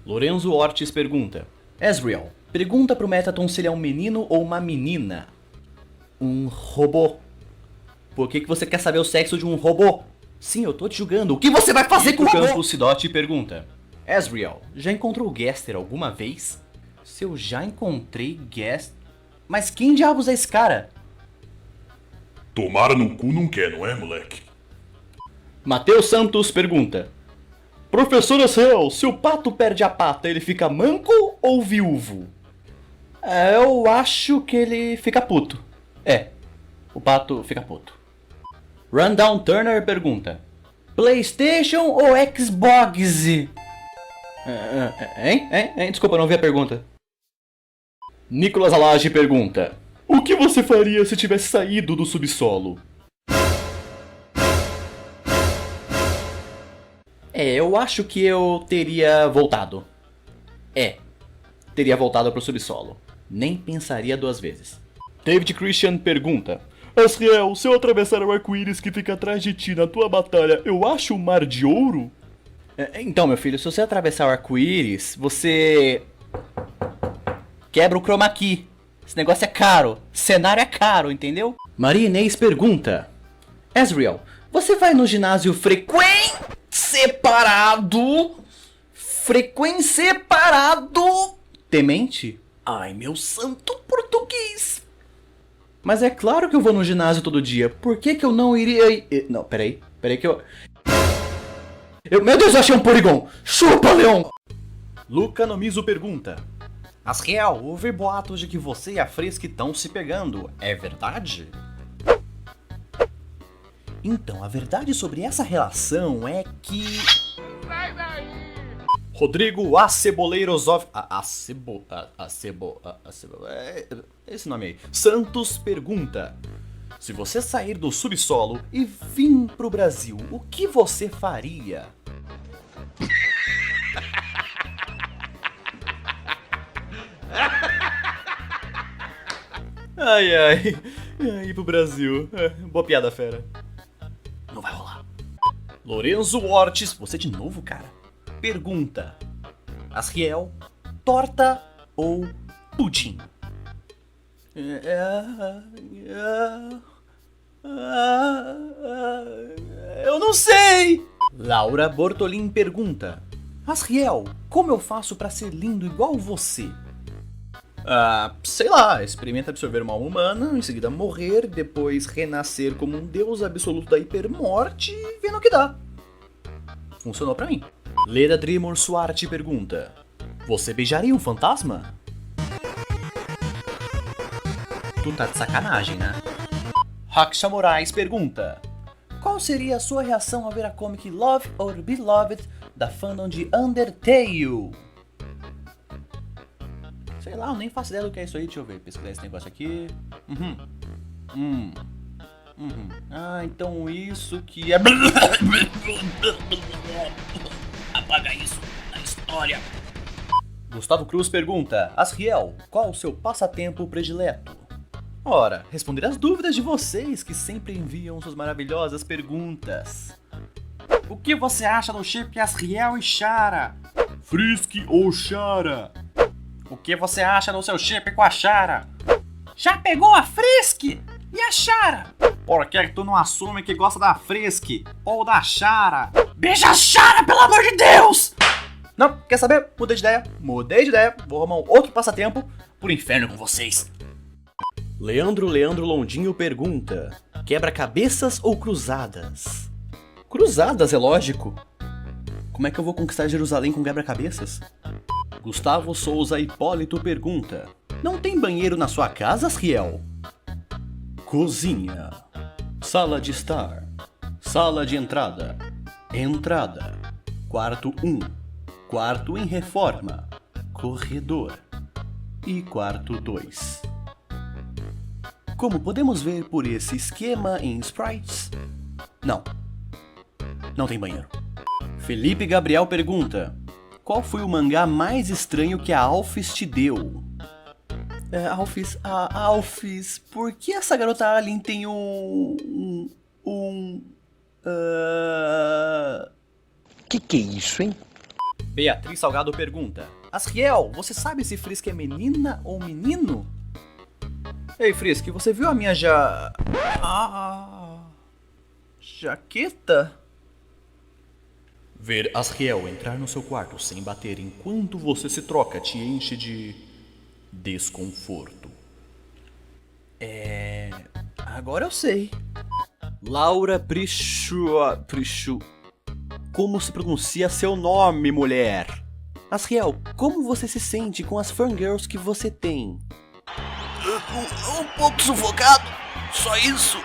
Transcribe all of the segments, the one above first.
Lorenzo Ortiz pergunta: Ezreal, pergunta pro Metaton se ele é um menino ou uma menina. Um robô. Por que você quer saber o sexo de um robô? Sim, eu tô te julgando. O que você vai fazer com o robô? Campos Sidotti pergunta: Ezreal, já encontrou o Gaster alguma vez? Se eu já encontrei Gaster... Mas quem diabos é esse cara? Tomara no cu não quer, não é, moleque? Matheus Santos pergunta: Professor Ezreal, se o pato perde a pata, ele fica manco ou viúvo? Eu acho que ele fica puto. O pato fica puto. Rundown Turner pergunta: PlayStation ou Xbox? Hein? Desculpa, não vi a pergunta. Nicolas Alage pergunta: O que você faria se tivesse saído do subsolo? Eu acho que eu teria voltado. Teria voltado pro subsolo. Nem pensaria duas vezes. David Christian pergunta: Ezreal, se eu atravessar o arco-íris que fica atrás de ti na tua batalha, eu acho um mar de ouro? Então, meu filho, se você atravessar o arco-íris, você... quebra o chroma key. Esse negócio é caro. Cenário é caro, entendeu? Maria Inês pergunta: Ezreal, você vai no ginásio separado? Temente? Ai, meu santo português. Mas é claro que eu vou no ginásio todo dia. Por que eu não iria... Não, peraí que eu... Meu Deus, eu achei um Porygon! Chupa, Leon! Luca Nomizo pergunta: Ezreal, houve boatos de que você e a Frisk estão se pegando. É verdade? Então, a verdade sobre essa relação é que... Sai daí! Rodrigo Aceboleirosov... Esse nome aí. Santos pergunta: Se você sair do subsolo e vir pro Brasil, o que você faria? Ai, ir pro Brasil. Boa piada, fera. Não vai rolar. Lorenzo Ortiz, você de novo, cara? Pergunta: Ezreal, torta ou pudim? Eu não sei! Laura Bortolin pergunta: Ezreal, como eu faço pra ser lindo igual você? Sei lá, experimenta absorver uma alma humana, em seguida morrer, depois renascer como um deus absoluto da hipermorte e vendo o que dá. Funcionou pra mim. Leda Dreamor Suarte pergunta: Você beijaria um fantasma? Tu tá de sacanagem, né? Raksha Moraes pergunta: Qual seria a sua reação ao ver a comic Love or Beloved da fandom de Undertale? Sei lá, eu nem faço ideia do que é isso aí, deixa eu ver, pesquisar esse negócio aqui. Então isso que é... Apaga isso na história. Gustavo Cruz pergunta: Ezreal, qual o seu passatempo predileto? Ora, responder as dúvidas de vocês que sempre enviam suas maravilhosas perguntas. O que você acha do chip Ezreal e Chara? Frisk ou Chara? O que você acha do seu chip com a Chara? Já pegou a Frisk e a Chara? Por que tu não assume que gosta da Frisk ou da Chara? Beija a Chara, pelo amor de Deus! Não, quer saber? Mudei de ideia. Vou arrumar um outro passatempo pro inferno com vocês. Leandro Londinho pergunta: Quebra-cabeças ou cruzadas? Cruzadas, é lógico. Como é que eu vou conquistar Jerusalém com quebra-cabeças? Gustavo Souza Hipólito pergunta: Não tem banheiro na sua casa, Ezreal? Cozinha. Sala de estar. Sala de entrada. Entrada. Quarto 1. Quarto em reforma. Corredor. E quarto 2. Como podemos ver por esse esquema em sprites, não tem banheiro. Felipe Gabriel pergunta: Qual foi o mangá mais estranho que a Alphys te deu? Alphys, por que essa garota alien tem Que é isso, hein? Beatriz Salgado pergunta: Asriel, você sabe se Frisk é menina ou menino? Ei, Frisk, você viu a minha jaqueta? Ver Asriel entrar no seu quarto sem bater enquanto você se troca te enche de desconforto. Agora eu sei. Laura Prichu. Como se pronuncia seu nome, mulher? Asriel, como você se sente com as fangirls que você tem? Um pouco sufocado. Só isso.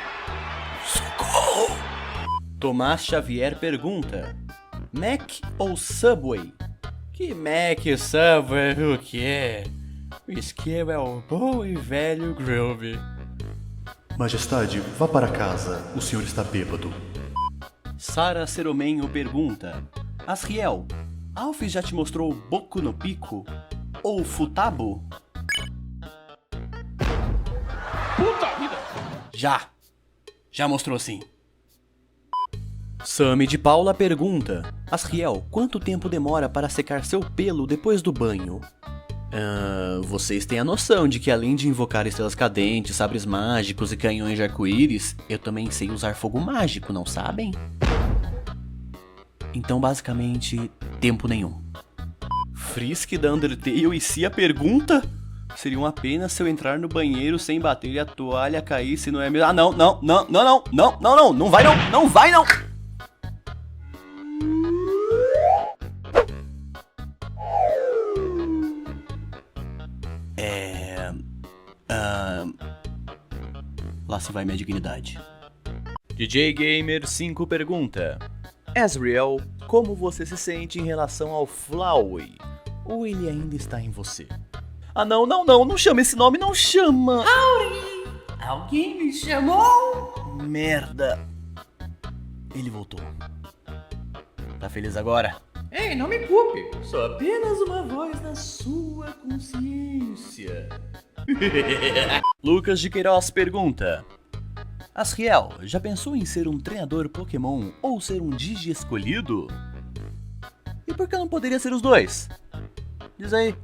Socorro. Tomás Xavier pergunta: Mac ou Subway? Que Mac e Subway o que? O esquema é o bom e velho Groove. Majestade, vá para casa. O senhor está bêbado. Sara Seromenho pergunta: Asriel, Alf já te mostrou Boku no Pico? Ou Futabo? Puta vida! Já mostrou sim. Sammy de Paula pergunta: Asriel, quanto tempo demora para secar seu pelo depois do banho? Vocês têm a noção de que além de invocar estrelas cadentes, sabres mágicos e canhões de arco-íris, eu também sei usar fogo mágico, não sabem? Então basicamente, tempo nenhum. Frisk da Undertale e Cia pergunta: seria uma pena se eu entrar no banheiro sem bater e a toalha caísse, não é mesmo? Ah, não vai não! Lá se vai minha dignidade. DJ Gamer 5 pergunta: Asriel, como você se sente em relação ao Flowey? Ou ele ainda está em você? Ah, não chama esse nome, não chama! Auri! Alguém me chamou? Merda! Ele voltou. Tá feliz agora? Ei, não me culpe. Sou apenas uma voz na sua consciência. Lucas de Queiroz pergunta: Asriel, já pensou em ser um treinador Pokémon ou ser um Digi escolhido? E por que não poderia ser os dois? Diz aí,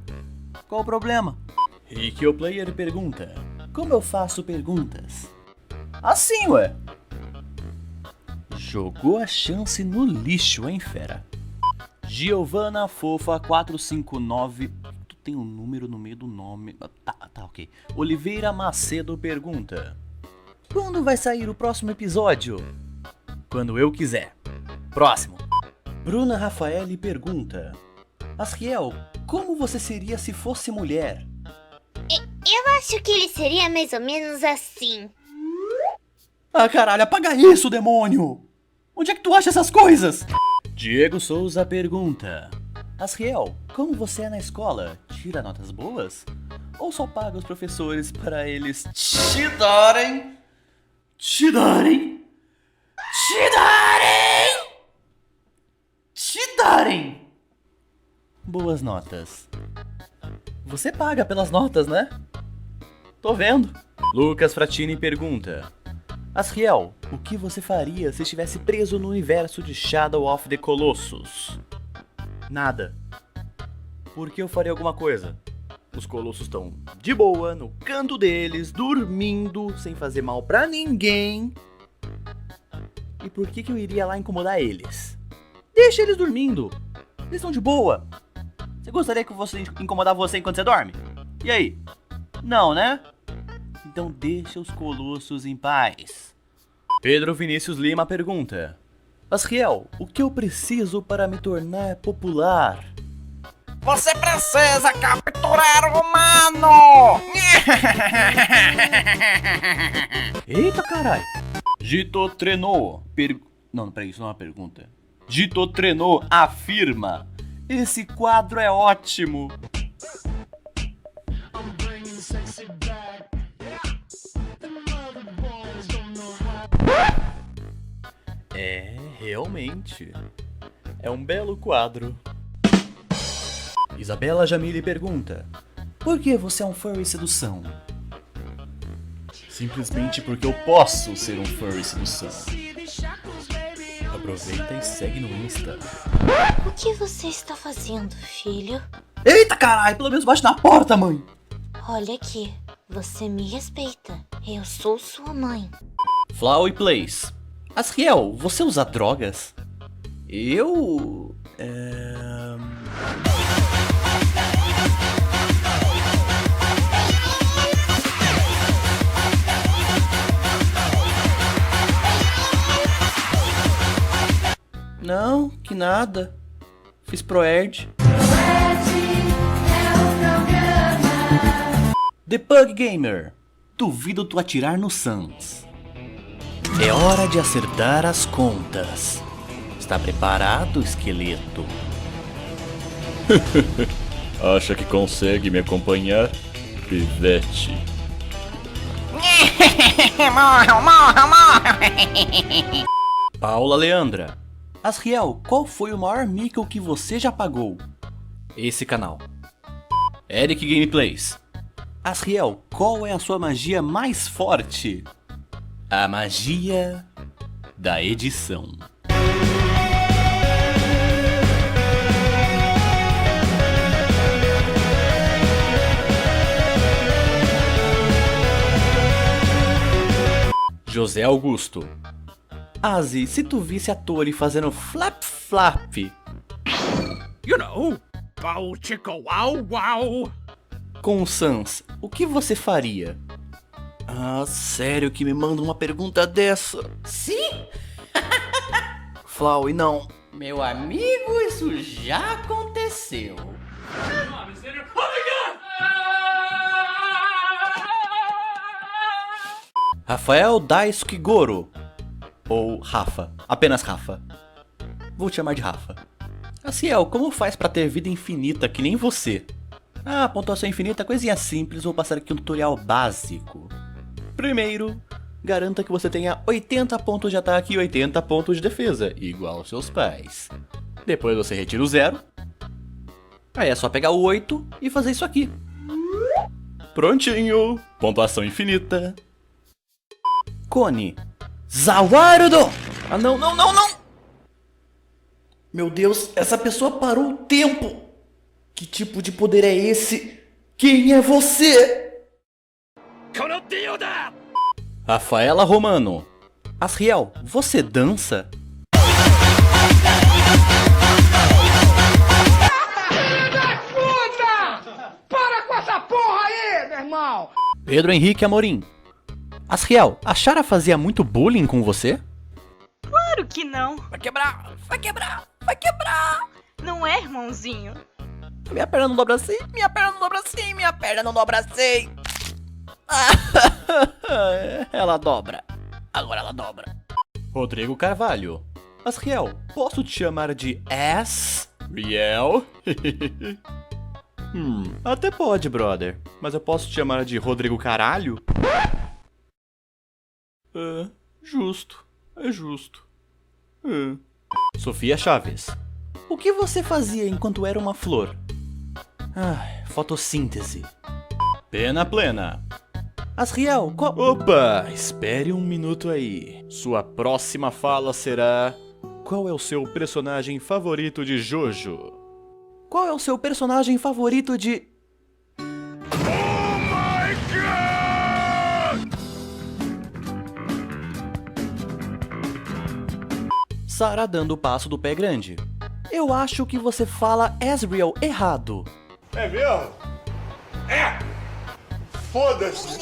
qual o problema? Rick o Player pergunta: como eu faço perguntas? Assim, ué. Jogou a chance no lixo, hein, fera? Giovana Fofa 459. Tu tem um número no meio do nome. Tá, ok. Oliveira Macedo pergunta: quando vai sair o próximo episódio? Quando eu quiser. Próximo. Bruna Rafaeli pergunta: Asriel, como você seria se fosse mulher? Eu acho que ele seria mais ou menos assim. Ah, caralho, apaga isso, demônio! Onde é que tu acha essas coisas? Diego Souza pergunta: Asriel, como você é na escola? Tira notas boas? Ou só paga os professores para eles te darem? Te darem? Te darem? Te darem? Boas notas. Você paga pelas notas, né? Tô vendo. Lucas Fratini pergunta: Asriel, o que você faria se estivesse preso no universo de Shadow of the Colossus? Nada. Porque eu faria alguma coisa. Os Colossus estão de boa, no canto deles, dormindo, sem fazer mal pra ninguém. E por que eu iria lá incomodar eles? Deixa eles dormindo. Eles estão de boa. Você gostaria que eu fosse incomodar você enquanto você dorme? E aí? Não, né? Então deixa os Colossus em paz. Pedro Vinícius Lima pergunta: Asriel, o que eu preciso para me tornar popular? Você precisa capturar o humano! Eita caralho! Gito Trenô Não, peraí, isso não é uma pergunta. Gito Trenô afirma: esse quadro é ótimo! Realmente. É um belo quadro. Isabela Jamile pergunta: por que você é um furry sedução? Simplesmente porque eu posso ser um furry sedução. Aproveita e segue no Insta. O que você está fazendo, filho? Eita caralho, pelo menos bate na porta, mãe. Olha aqui, você me respeita. Eu sou sua mãe. Flow e Plays. Asriel, você usa drogas? Eu... Não, que nada. Fiz Proerd. The Pug Gamer. Duvido tu atirar no Sans. É hora de acertar as contas. Está preparado, esqueleto? Acha que consegue me acompanhar, pivete? Paula Leandra. Asriel, qual foi o maior mico que você já pagou? Esse canal. Eric Gameplays. Asriel, qual é a sua magia mais forte? A magia da edição. José Augusto. Asi, se tu visse a Tori fazendo flap flap. You know, bow chicka wow wow. Com o Sans, o que você faria? Ah, sério que me manda uma pergunta dessa? Sim? Flau, e não. Meu amigo, isso já aconteceu. Rafael Daisuke Goro. Ou Rafa. Apenas Rafa. Vou te chamar de Rafa. Aciel, como faz pra ter vida infinita que nem você? Ah, pontuação infinita, coisinha simples. Vou passar aqui um tutorial básico. Primeiro, garanta que você tenha 80 pontos de ataque e 80 pontos de defesa, igual aos seus pais. Depois você retira o 0. Aí é só pegar o 8 e fazer isso aqui. Prontinho! Pontuação infinita. Cone. Zawarudo! Ah, não, não, não, não! Meu Deus, essa pessoa parou o tempo! Que tipo de poder é esse? Quem é você? Rafaela Romano. Asriel, você dança? Para com essa porra aí, meu irmão! Pedro Henrique Amorim. Asriel, a Chara fazia muito bullying com você? Claro que não. Vai quebrar, vai quebrar, vai quebrar. Não é, irmãozinho? Minha perna não dobra assim, Minha perna não dobra assim, minha perna não dobra assim. ela dobra. Agora ela dobra. Rodrigo Carvalho. Asriel, posso te chamar de Asriel? Até pode, brother. Mas eu posso te chamar de Rodrigo Caralho? Justo. É justo. Sofia Chaves. O que você fazia enquanto era uma flor? Fotossíntese. Pena plena. Asriel, Opa, espere um minuto aí. Sua próxima fala será... Qual é o seu personagem favorito de Jojo? Qual é o seu personagem favorito de... Sarah dando o passo do pé grande. Eu acho que você fala Asriel errado. É mesmo? É! Foda-se!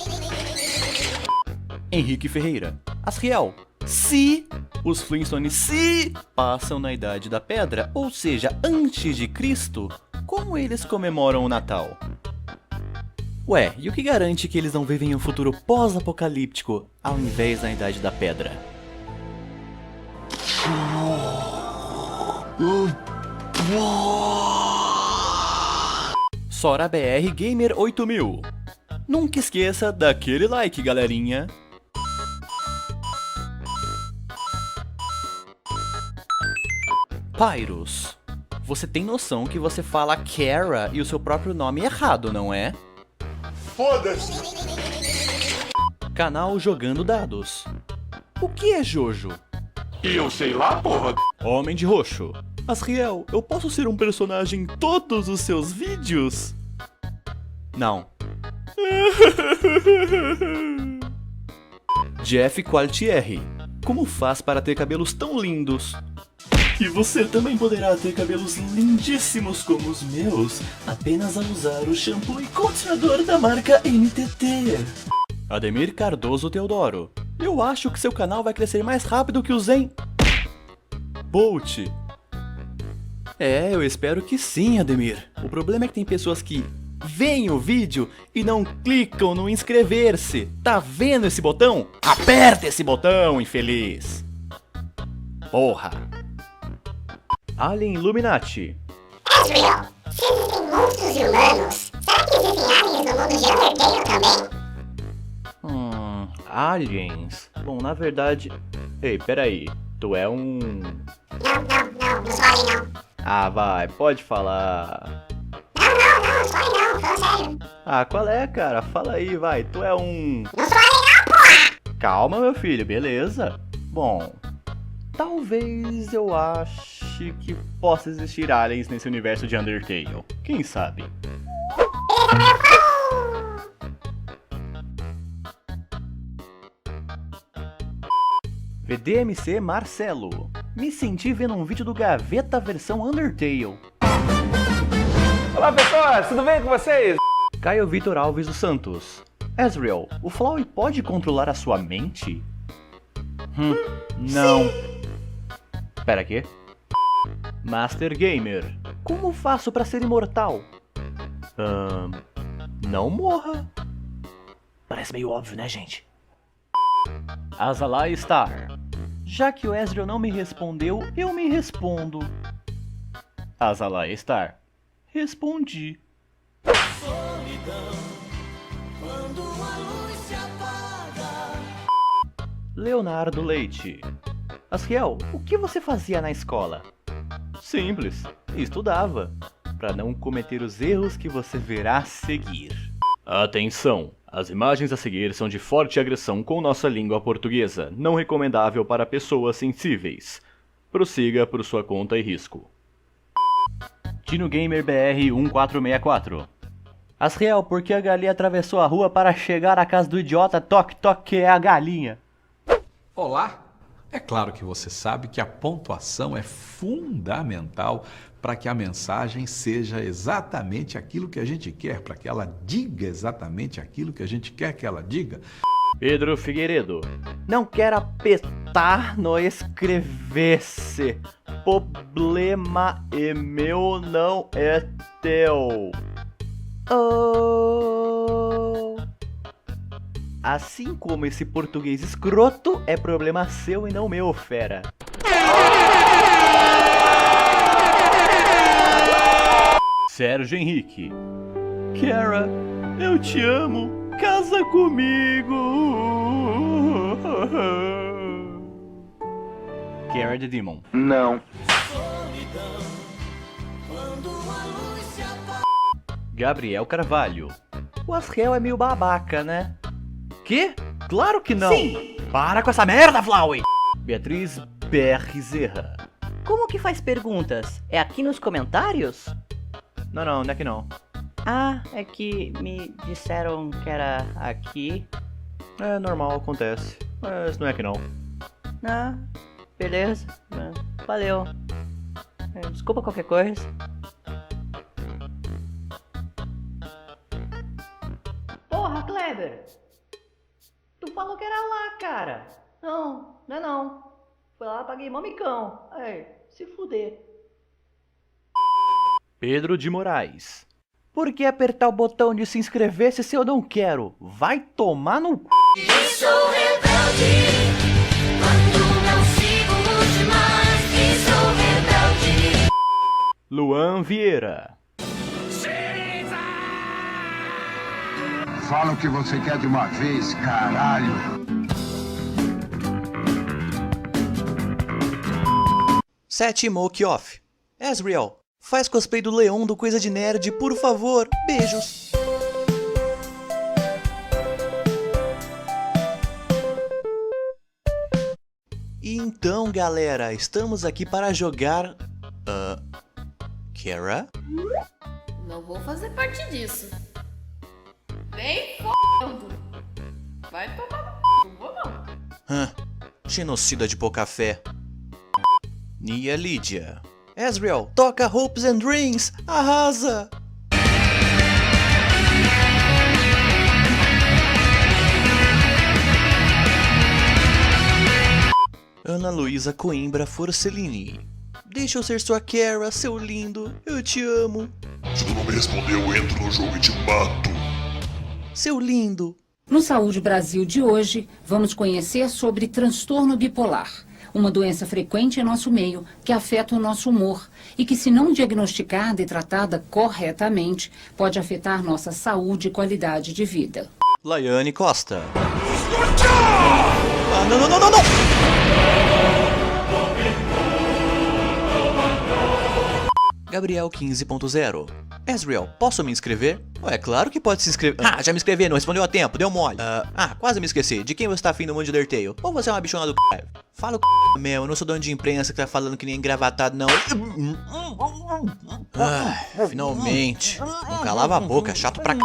Henrique Ferreira. Asriel, se os Flintstones se passam na Idade da Pedra, ou seja, antes de Cristo, como eles comemoram o Natal? Ué, e o que garante que eles não vivem um futuro pós-apocalíptico ao invés da Idade da Pedra? Sora BR Gamer 8000. Nunca esqueça daquele like, galerinha. Pyrus. Você tem noção que você fala Kara e o seu próprio nome errado, não é? Foda-se! Canal Jogando Dados. O que é Jojo? E eu sei lá, porra. Homem de roxo. Asriel, eu posso ser um personagem em todos os seus vídeos? Não. Jeff Qualtieri. Como faz para ter cabelos tão lindos? E você também poderá ter cabelos lindíssimos como os meus, apenas ao usar o shampoo e condicionador da marca NTT. Ademir Cardoso Teodoro. Eu acho que seu canal vai crescer mais rápido que o Zen Bolt. É, eu espero que sim, Ademir. O problema é que tem pessoas que veem o vídeo e não clicam no inscrever-se. Tá vendo esse botão? Aperta esse botão, infeliz. Porra. Alien Illuminati. Ezreal, se existem monstros e humanos, será que existem aliens no mundo de Undertale também? Aliens? Bom, na verdade... Ei, peraí. Tu é um... Não sou alien não. Ah, vai, pode falar. Não sou alien não, fala sério. Ah, qual é, cara? Fala aí, vai. Tu é um... Não sou alien não, porra! Calma, meu filho, beleza? Bom, talvez eu ache que possa existir aliens nesse universo de Undertale. Quem sabe? VDMC Marcelo. Me senti vendo um vídeo do Gaveta versão Undertale. Olá pessoas, tudo bem com vocês? Caio Vitor Alves dos Santos. Ezreal, o Flowey pode controlar a sua mente? Não. Pera, quê? Master Gamer. Como faço pra ser imortal? Não morra. Parece meio óbvio, né, gente? Azalai Star. Já que o Ezreal não me respondeu, eu me respondo. Azalai Star. Respondi. Leonardo Leite. Asriel, o que você fazia na escola? Simples, estudava, para não cometer os erros que você verá a seguir. Atenção! As imagens a seguir são de forte agressão com nossa língua portuguesa, não recomendável para pessoas sensíveis. Prossiga por sua conta e risco. Tino Gamer BR 1464. Asriel, por que a galinha atravessou a rua para chegar à casa do idiota Toque Toque que é a galinha? Olá! É claro que você sabe que a pontuação é fundamental para que a mensagem seja exatamente aquilo que a gente quer, para que ela diga exatamente aquilo que a gente quer que ela diga. Pedro Figueiredo. Não quero apertar no escrever-se. Problema é meu, não é teu. Assim como esse português escroto é problema seu e não meu, fera. Sérgio Henrique. Kara, eu te amo. Casa comigo. Kara the Demon. Não. Gabriel Carvalho. O Asriel é meio babaca, né? Que? Claro que não! Sim! Para com essa merda, Flowey! Beatriz Bezerra. Como que faz perguntas? É aqui nos comentários? Não é que não. Ah, é que me disseram que era aqui. É normal, acontece. Mas não é que não. Ah, beleza. Valeu. Desculpa qualquer coisa. Porra, Kleber! Tu falou que era lá, cara. Não é não. Foi lá, paguei mó micão. Aí, se fuder. Pedro de Moraes. Por que apertar o botão de se inscrever se eu não quero? Vai tomar no c... E sou rebelde, quando não sigo os demais. E sou rebelde. Luan Vieira. Fala o que você quer de uma vez, caralho. Sete Moke Off. Ezreal, faz cosplay do Leon do Coisa de Nerd, por favor. Beijos. Então, galera, estamos aqui para jogar... Kara? Não vou fazer parte disso. Vem f***ando. Vai tomar no c***, não vou não. Genocida de pouca fé. Nia Lídia. Ezreal, toca Hopes and Dreams, arrasa! Ana Luísa Coimbra Forcellini. Deixa eu ser sua Kara, seu lindo, eu te amo. Se tu não me responder, eu entro no jogo e te mato. Seu lindo. No Saúde Brasil de hoje, vamos conhecer sobre transtorno bipolar, uma doença frequente em nosso meio que afeta o nosso humor e que, se não diagnosticada e tratada corretamente, pode afetar nossa saúde e qualidade de vida. Laiane Costa. Não! Gabriel 15.0. Ezreal, posso me inscrever? É claro que pode se inscrever. Já me inscrevi, não respondeu a tempo, deu mole. Quase me esqueci. De quem você tá afim do mundo de Undertale? Ou você é uma bichona do c***? Fala o c***, meu, eu não sou dono de imprensa que tá falando que nem engravatado, não. Finalmente. Não calava a boca, chato pra c***.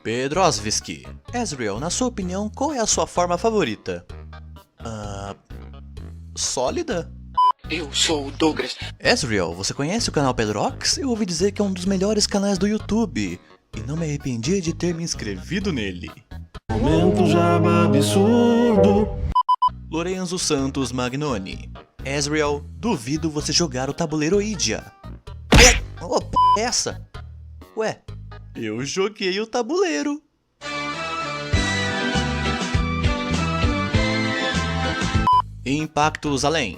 Pedro Osviski. Ezreal, na sua opinião, qual é a sua forma favorita? Sólida? Eu sou o Douglas. Ezreal, você conhece o canal Pedrox? Eu ouvi dizer que é um dos melhores canais do YouTube. E não me arrependi de ter me inscrevido nele. Momento jaba absurdo. Lorenzo Santos Magnoni. Ezreal, duvido você jogar o tabuleiro Idia. Ai! Oh, p*** é essa? Ué, eu joguei o tabuleiro. Impactos além.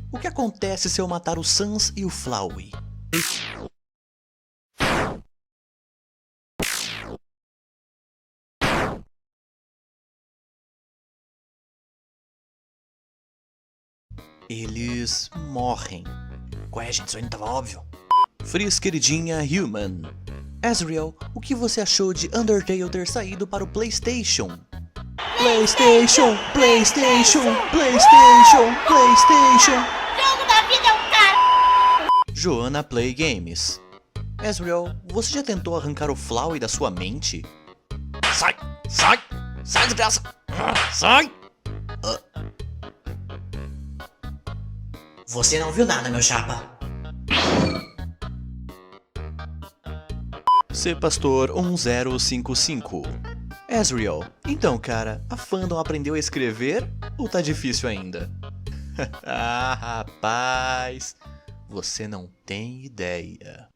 O que acontece se eu matar o Sans e o Flowey? Eles morrem. Ué, gente, isso aí não tava óbvio. Frizz queridinha Human. Ezreal, o que você achou de Undertale ter saído para o PlayStation? PlayStation! Jogo da vida é um cara. Joana Play Games. Ezreal, você já tentou arrancar o Flowey da sua mente? Sai, desgraça! Sai! Você não viu nada, meu chapa. C Pastor 1055. Ezreal, então cara, a fandom aprendeu a escrever ou tá difícil ainda? Rapaz, você não tem ideia.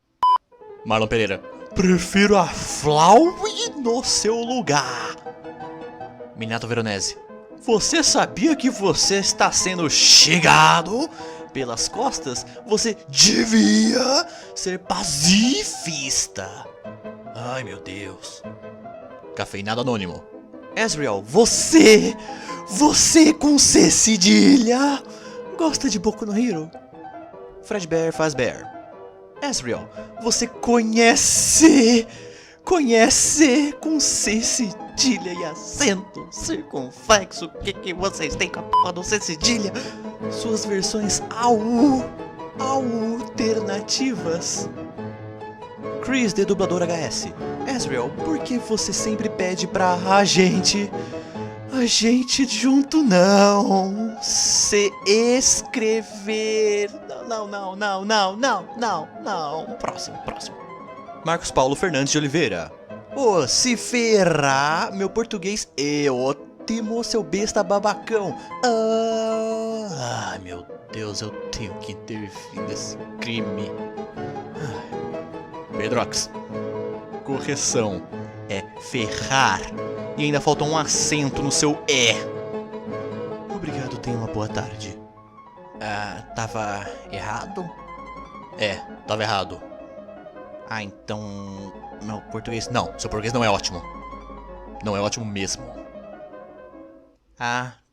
Marlon Pereira, prefiro a Flowey no seu lugar. Minato Veronese, você sabia que você está sendo chegado pelas costas? Você devia ser pacifista. Ai meu Deus. Cafeinado Anônimo. Ezreal, você com C cedilha, gosta de Boku no Hero? Fredbear faz bear. Ezreal, você conhece com C cedilha e acento circunflexo? O que vocês têm com a porra do C cedilha? Suas versões alternativas. Chris, de dublador HS. Ezreal, por que você sempre pede pra a gente junto não se escrever? Não. Próximo. Marcos Paulo Fernandes de Oliveira. Se ferrar, meu português é ótimo, seu besta babacão. Ai, meu Deus, eu tenho que intervir nesse crime. Pedrox. Correção. É ferrar. E ainda falta um acento no seu E. Obrigado, tenha uma boa tarde. Tava errado? Tava errado. Então... Meu português... Não, seu português não é ótimo. Não é ótimo mesmo.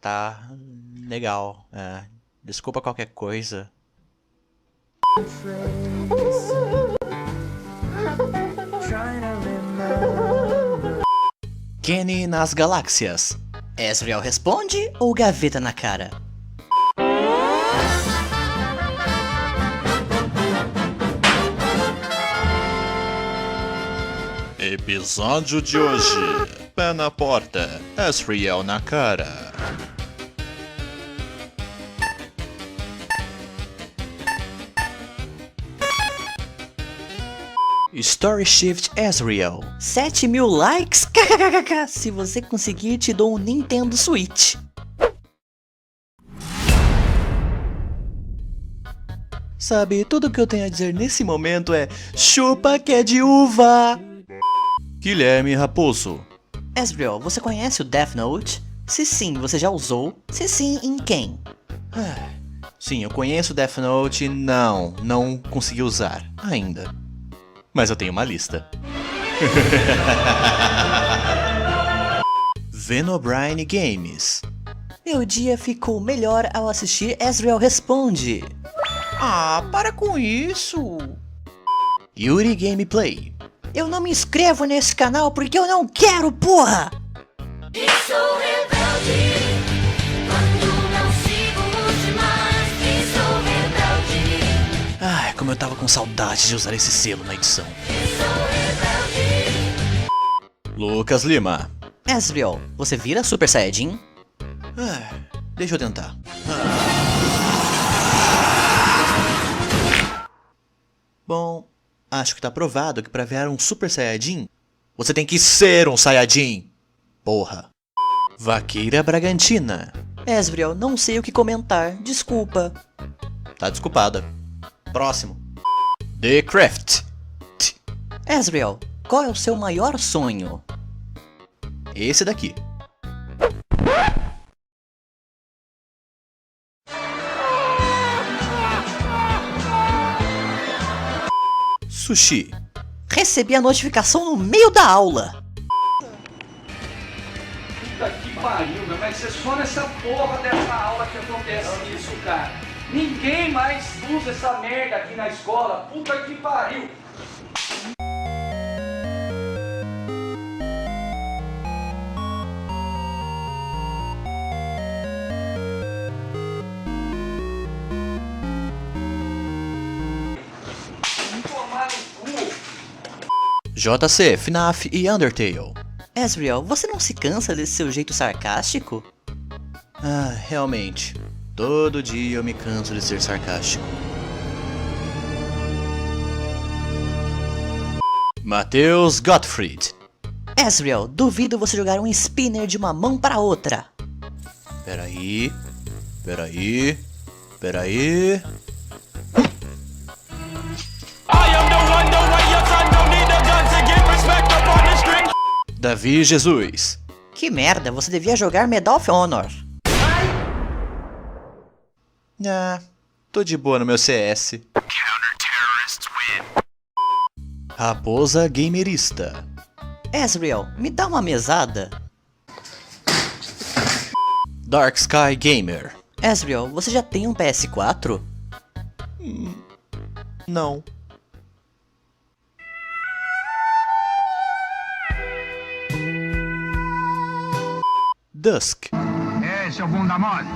Tá. Legal. Desculpa qualquer coisa. Kenny nas galáxias. Ezreal responde ou gaveta na cara? Episódio de hoje: Pé na porta, Asriel na cara. Story Shift Asriel. 7.000 likes? KKKK. Se você conseguir, te dou um Nintendo Switch. Sabe, tudo que eu tenho a dizer nesse momento é chupa que é de uva. Guilherme Raposo. Asriel, você conhece o Death Note? Se sim, você já usou? Se sim, em quem? Sim, eu conheço Death Note e não consegui usar ainda. Mas eu tenho uma lista. Venobrine Games. Meu dia ficou melhor ao assistir Asriel Responde. Ah, para com isso! Yuri Gameplay. Eu não me inscrevo nesse canal porque eu não quero, porra! Sou rebelde, quando não sigo os demais, que sou rebelde. Ai, como eu tava com saudade de usar esse selo na edição. Lucas Lima. Asriel, você vira Super Saiyajin? Deixa eu tentar. Bom, acho que tá provado que pra virar um Super Saiyajin, você tem que ser um Saiyajin. Porra. Vaqueira Bragantina. Asriel, não sei o que comentar, desculpa. Tá desculpada. Próximo. The Craft. Asriel, qual é o seu maior sonho? Esse daqui. Sushi. Recebi a notificação no meio da aula. Puta que pariu, meu, mas é só nessa porra dessa aula que acontece isso, cara. Ninguém mais usa essa merda aqui na escola. Puta que pariu. JC, FNAF e Undertale. Asriel, você não se cansa desse seu jeito sarcástico? Realmente. Todo dia eu me canso de ser sarcástico. Matheus Gottfried. Asriel, duvido você jogar um spinner de uma mão para outra. Peraí. Davi Jesus. Que merda, você devia jogar Medal of Honor. Tô de boa no meu CS. Raposa Gamerista. Asriel, me dá uma mesada. Dark Sky Gamer. Asriel, você já tem um PS4? Não. Dusk. Seu bunda mole.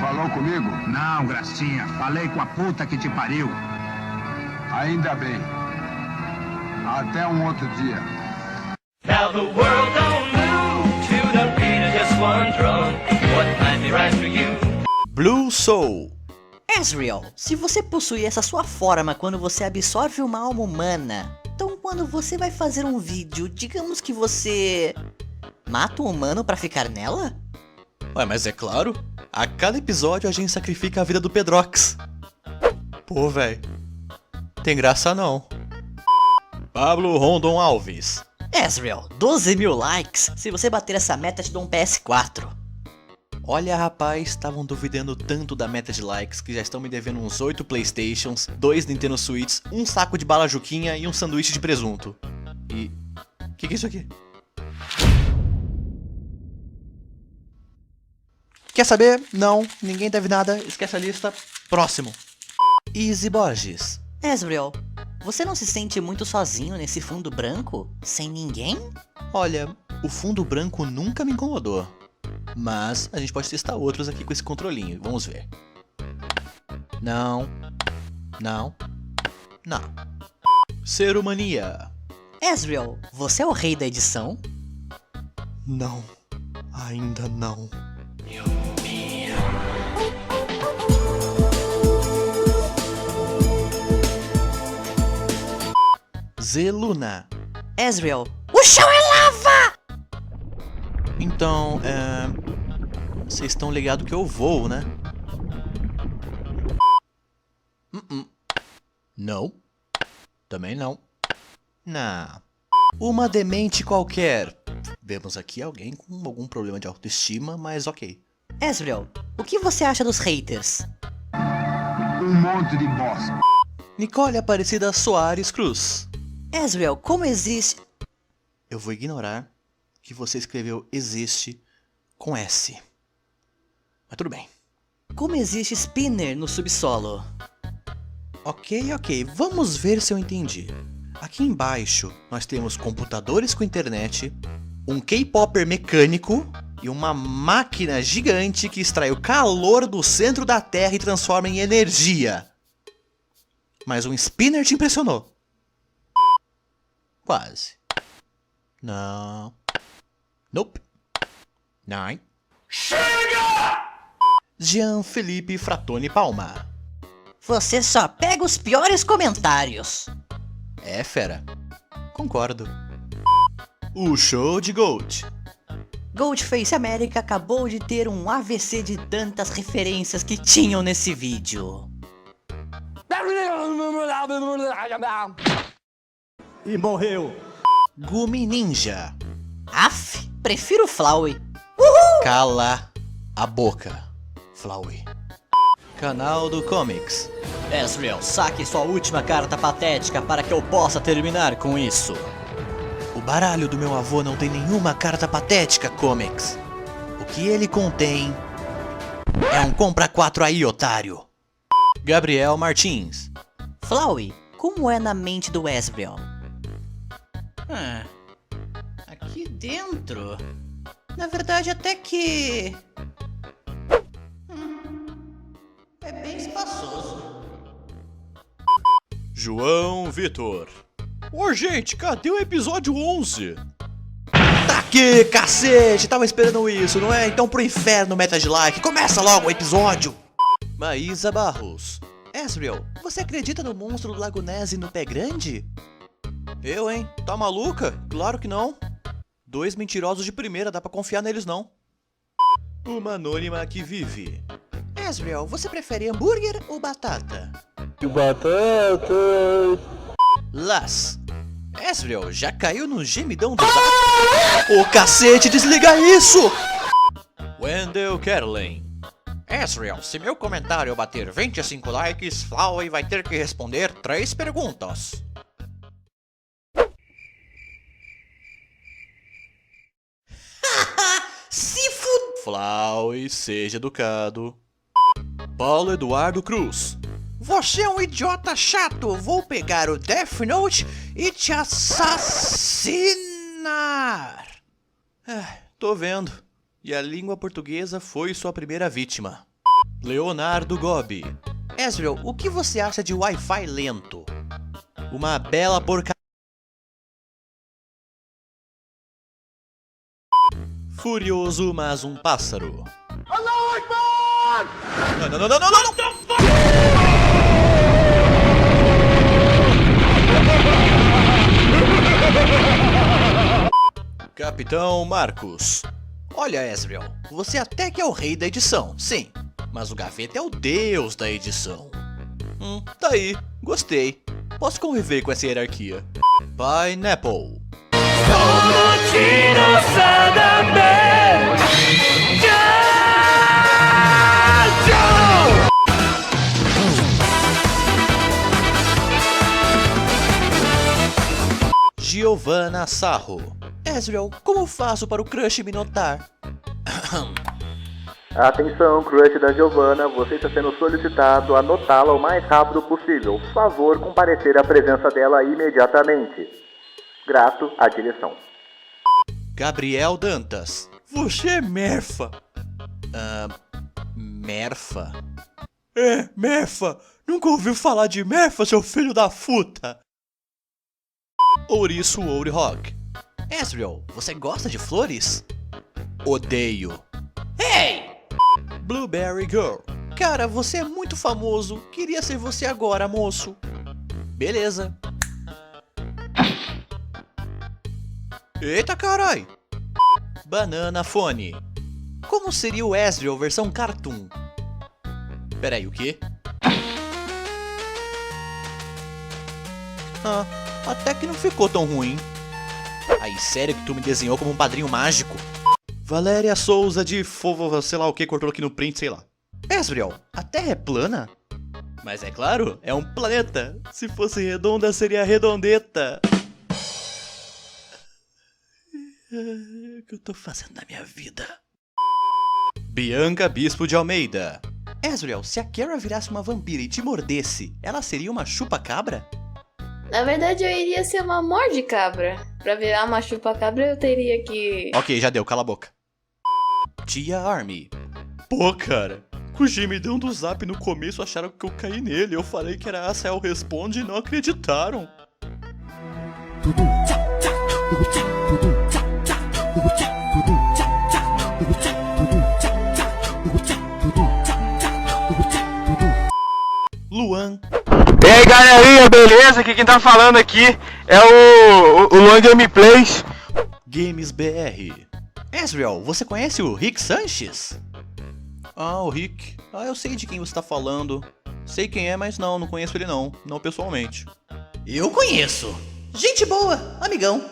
Falou comigo? Não, gracinha. Falei com a puta que te pariu. Ainda bem. Até um outro dia. Now the world don't move to the beat of just one drum. What might be right for you? Blue Soul. Asriel, se você possui essa sua forma quando você absorve uma alma humana, então quando você vai fazer um vídeo, digamos que você mata um humano pra ficar nela? Ué, mas é claro, a cada episódio a gente sacrifica a vida do Pedrox. Pô, véi, tem graça não. Pablo Rondon Alves. Asriel, 12.000 likes, se você bater essa meta te dou um PS4. Olha, rapaz, estavam duvidando tanto da meta de likes que já estão me devendo uns 8 Playstations, 2 Nintendo Switches, um saco de bala Juquinha e um sanduíche de presunto. E... que é isso aqui? Quer saber? Não, ninguém deve nada, esquece a lista. Próximo. Easy Borges. Asriel, você não se sente muito sozinho nesse fundo branco? Sem ninguém? Olha, o fundo branco nunca me incomodou. Mas a gente pode testar outros aqui com esse controlinho, vamos ver. Não. Não. Não. Serumania. Ezreal, você é o rei da edição? Não. Ainda não. Zeluna. Ezreal, o chão é lava! Então, vocês estão ligados que eu voo, né? Não. Também não. Não. Uma demente qualquer. Vemos aqui alguém com algum problema de autoestima, mas ok. Ezreal, o que você acha dos haters? Um monte de bosta. Nicole Aparecida Soares Cruz. Ezreal, como existe... Eu vou ignorar que você escreveu existe com S. Mas tudo bem. Como existe spinner no subsolo? Ok. Vamos ver se eu entendi. Aqui embaixo nós temos computadores com internet, um K-popper mecânico e uma máquina gigante que extrai o calor do centro da Terra e transforma em energia. Mas um spinner te impressionou? Quase. Não. Nope. Não. Chega! Jean Felipe Fratoni Palma. Você só pega os piores comentários. É, fera. Concordo. O show de Gold. Goldface América acabou de ter um AVC de tantas referências que tinham nesse vídeo. E morreu. Gumi Ninja. Aff, prefiro Flowey. Cala a boca, Flowey. Canal do Comics. Ezreal, saque sua última carta patética para que eu possa terminar com isso. O baralho do meu avô não tem nenhuma carta patética, Comics. O que ele contém é um compra 4 aí, otário. Gabriel Martins. Flowey, como é na mente do Ezreal? Aqui dentro... Na verdade, até que... É bem espaçoso. João Vitor. Ô, gente, cadê o episódio 11? Tá aqui, cacete! Tava esperando isso, não é? Então pro inferno, meta de like. Começa logo o episódio! Maísa Barros. Ezreal, você acredita no monstro do Lago Ness e no Pé Grande? Eu, hein? Tá maluca? Claro que não. 2 mentirosos de primeira, dá pra confiar neles não. Uma anônima que vive. Ezreal, você prefere hambúrguer ou batata? Batata. Las. Ezreal, já caiu no gemidão do zap? Ô cacete, desliga isso! Wendell Kerlin. Ezreal, se meu comentário bater 25 likes, Flowey vai ter que responder 3 perguntas. Se fud... Flowey, seja educado. Paulo Eduardo Cruz. Você é um idiota chato. Vou pegar o Death Note e te assassinar. Tô vendo. E a língua portuguesa foi sua primeira vítima. Leonardo Gobi. Ezreal, o que você acha de Wi-Fi lento? Uma bela porcaria. Furioso, mas um pássaro. Não. Capitão Marcos. Olha, Ezreal, você até que é o rei da edição, sim. Mas o Gaveta é o deus da edição. Tá aí, gostei. Posso conviver com essa hierarquia. Pineapple. Giovanna Sarro. Ezreal, como faço para o crush me notar? Atenção, crush da Giovanna, você está sendo solicitado a notá-la o mais rápido possível. Por favor, comparecer à presença dela imediatamente. Grato, a direção. Gabriel Dantas. Você é merfa. Merfa? Mefa! Nunca ouviu falar de Mefa, seu filho da puta? Ouriço Ourihog. Ezreal, você gosta de flores? Odeio. Hey! Blueberry Girl. Cara, você é muito famoso. Queria ser você agora, moço. Beleza. Eita carai! Banana Fone. Como seria o Ezreal versão cartoon? Peraí, o quê? Ah, até que não ficou tão ruim. Aí, sério que tu me desenhou como um padrinho mágico? Valéria Souza de Fovo, sei lá o que, cortou aqui no print, sei lá. Ezreal, a Terra é plana? Mas é claro, é um planeta. Se fosse redonda, seria redondeta. O que eu tô fazendo na minha vida? Bianca Bispo de Almeida. Ezreal, se a Kara virasse uma vampira e te mordesse, ela seria uma chupa-cabra? Na verdade, eu iria ser uma morde-cabra. Pra virar uma chupa-cabra, eu teria que... Ok, já deu, cala a boca. Tia Army. Pô, cara, com o gemidão do Zap no começo acharam que eu caí nele. Eu falei que era Asael Responde e não acreditaram. Luan. E aí galerinha, beleza? Aqui quem tá falando aqui é o Luan Gameplays. Games BR. Ezreal, você conhece o Rick Sanches? Ah, o Rick. Ah, eu sei de quem você tá falando. Sei quem é, mas não conheço ele não. Não pessoalmente. Eu conheço. Gente boa, amigão.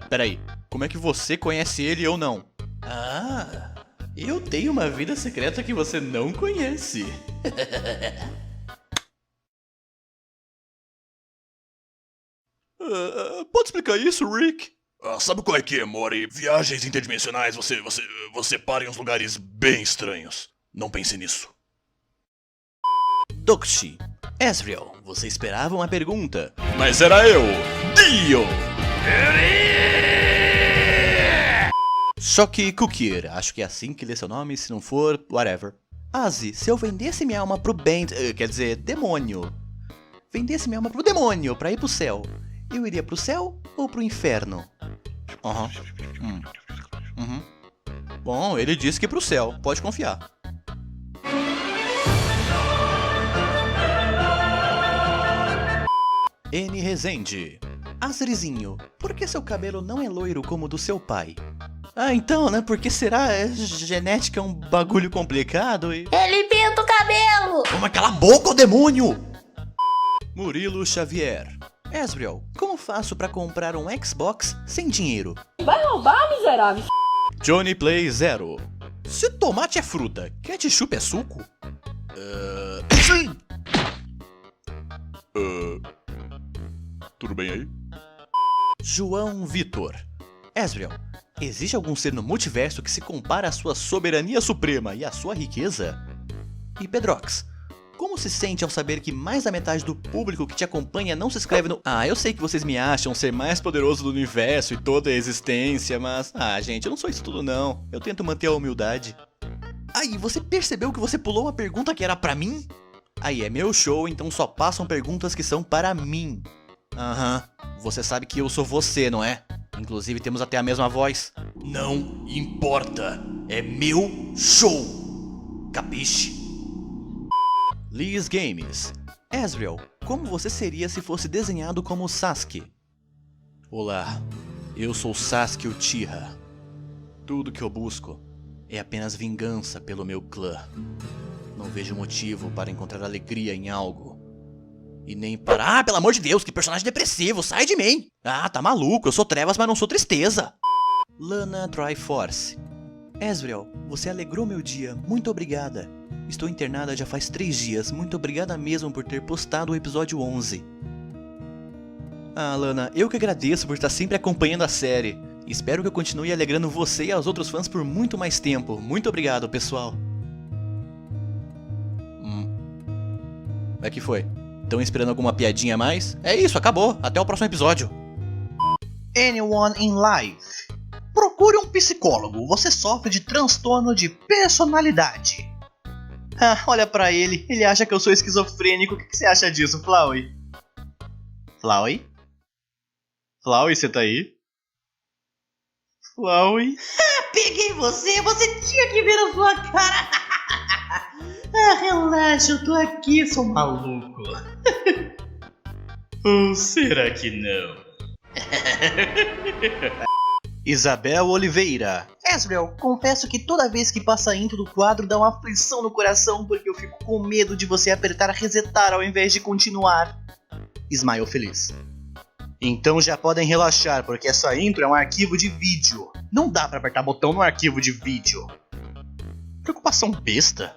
Peraí, como é que você conhece ele e eu não? Ah, eu tenho uma vida secreta que você não conhece. Pode explicar isso, Rick? Sabe qual é que é, Mori? Viagens interdimensionais, você para em uns lugares bem estranhos. Não pense nisso. Dokshi. Ezreal, você esperava uma pergunta. Mas era eu, Dio! Shoki Kukir, acho que é assim que lê seu nome, se não for, whatever. Azi, se eu vendesse minha alma pro quer dizer, demônio. Vendesse minha alma pro demônio pra ir pro céu. Eu iria pro céu ou pro inferno? Bom, ele disse que pro céu, pode confiar. N. Rezende. Azrizinho, por que seu cabelo não é loiro como o do seu pai? Ah, então, né? Porque será? Genética é um bagulho complicado e... Ele pinta o cabelo! Toma, cala a boca, ô demônio! Murilo Xavier. Ezreal, como faço pra comprar um Xbox sem dinheiro? Vai roubar, miserável? Johnny Play 0. Se tomate é fruta, ketchup é suco? Tudo bem aí? João Vitor. Ezreal, existe algum ser no multiverso que se compara à sua soberania suprema e à sua riqueza? E Pedrox, como se sente ao saber que mais da metade do público que te acompanha não se inscreve no... Ah, eu sei que vocês me acham ser mais poderoso do universo e toda a existência, mas... Ah, gente, eu não sou isso tudo não. Eu tento manter a humildade. Aí, você percebeu que você pulou uma pergunta que era pra mim? Aí, é meu show, então só passam perguntas que são para mim. Você sabe que eu sou você, não é? Inclusive temos até a mesma voz. Não importa, é meu show. Capiche? Liz Games. Ezreal, como você seria se fosse desenhado como Sasuke? Olá, eu sou Sasuke Uchiha. Tudo que eu busco é apenas vingança pelo meu clã. Não vejo motivo para encontrar alegria em algo. E nem para... Ah, pelo amor de Deus, que personagem depressivo, sai de mim! Ah, tá maluco, eu sou trevas, mas não sou tristeza. Lana Triforce. Ezreal, você alegrou meu dia, muito obrigada. Estou internada já faz 3 dias, muito obrigada mesmo por ter postado o episódio 11. Ah, Lana, eu que agradeço por estar sempre acompanhando a série. Espero que eu continue alegrando você e aos outros fãs por muito mais tempo. Muito obrigado, pessoal. É que foi? Estão esperando alguma piadinha a mais? É isso, acabou. Até o próximo episódio. Anyone in Life. Procure um psicólogo. Você sofre de transtorno de personalidade. Ah, olha pra ele. Ele acha que eu sou esquizofrênico. O que você acha disso, Flowey? Flowey? Flowey, você tá aí? Flowey? Peguei você! Você tinha que ver a sua cara! Ah, relaxa, eu tô aqui, seu maluco. Ou será que não? Isabel Oliveira. Ezreal, confesso que toda vez que passa a intro do quadro dá uma aflição no coração porque eu fico com medo de você apertar resetar ao invés de continuar. Smile feliz. Então já podem relaxar, porque essa intro é um arquivo de vídeo. Não dá pra apertar botão no arquivo de vídeo. Preocupação besta.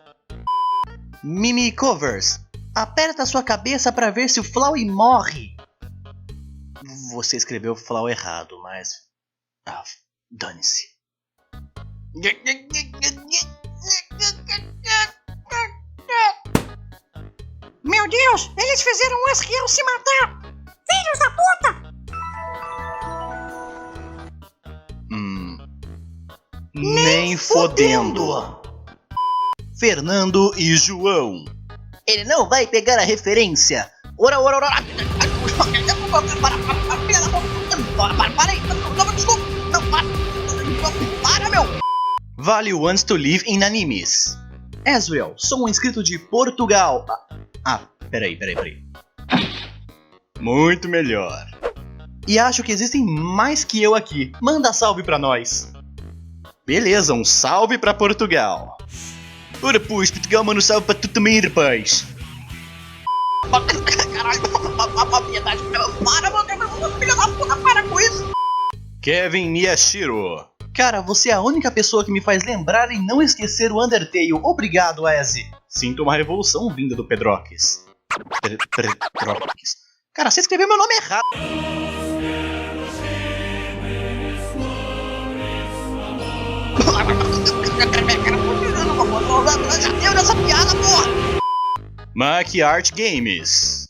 Mimi Covers. Aperta sua cabeça pra ver se o Flowey morre. Você escreveu Flow errado, mas... Ah, dane-se. Meu Deus, eles fizeram o Ezreal se matar! Filhos da puta! Nem fodendo. Fernando e João. Ele não vai pegar a referência. Ora. Para aí. Para, meu. Vale wants to live in animes. Ezreal, sou um inscrito de Portugal. Peraí. Muito melhor. E acho que existem mais que eu aqui. Manda salve pra nós. Beleza, um salve pra Portugal. Ora, pois, Portugal, manda um salve pra tu também, rapaz. Caralho, piedade. Para, filho da puta, para com isso. Kevin Miyashiro. Cara, você é a única pessoa que me faz lembrar e não esquecer o Undertale. Obrigado, Eze. Sinto uma revolução vinda do Pedroques. Pedroques. Cara, você escreveu meu nome errado. Eu nessa piada, porra. Mac Art Games.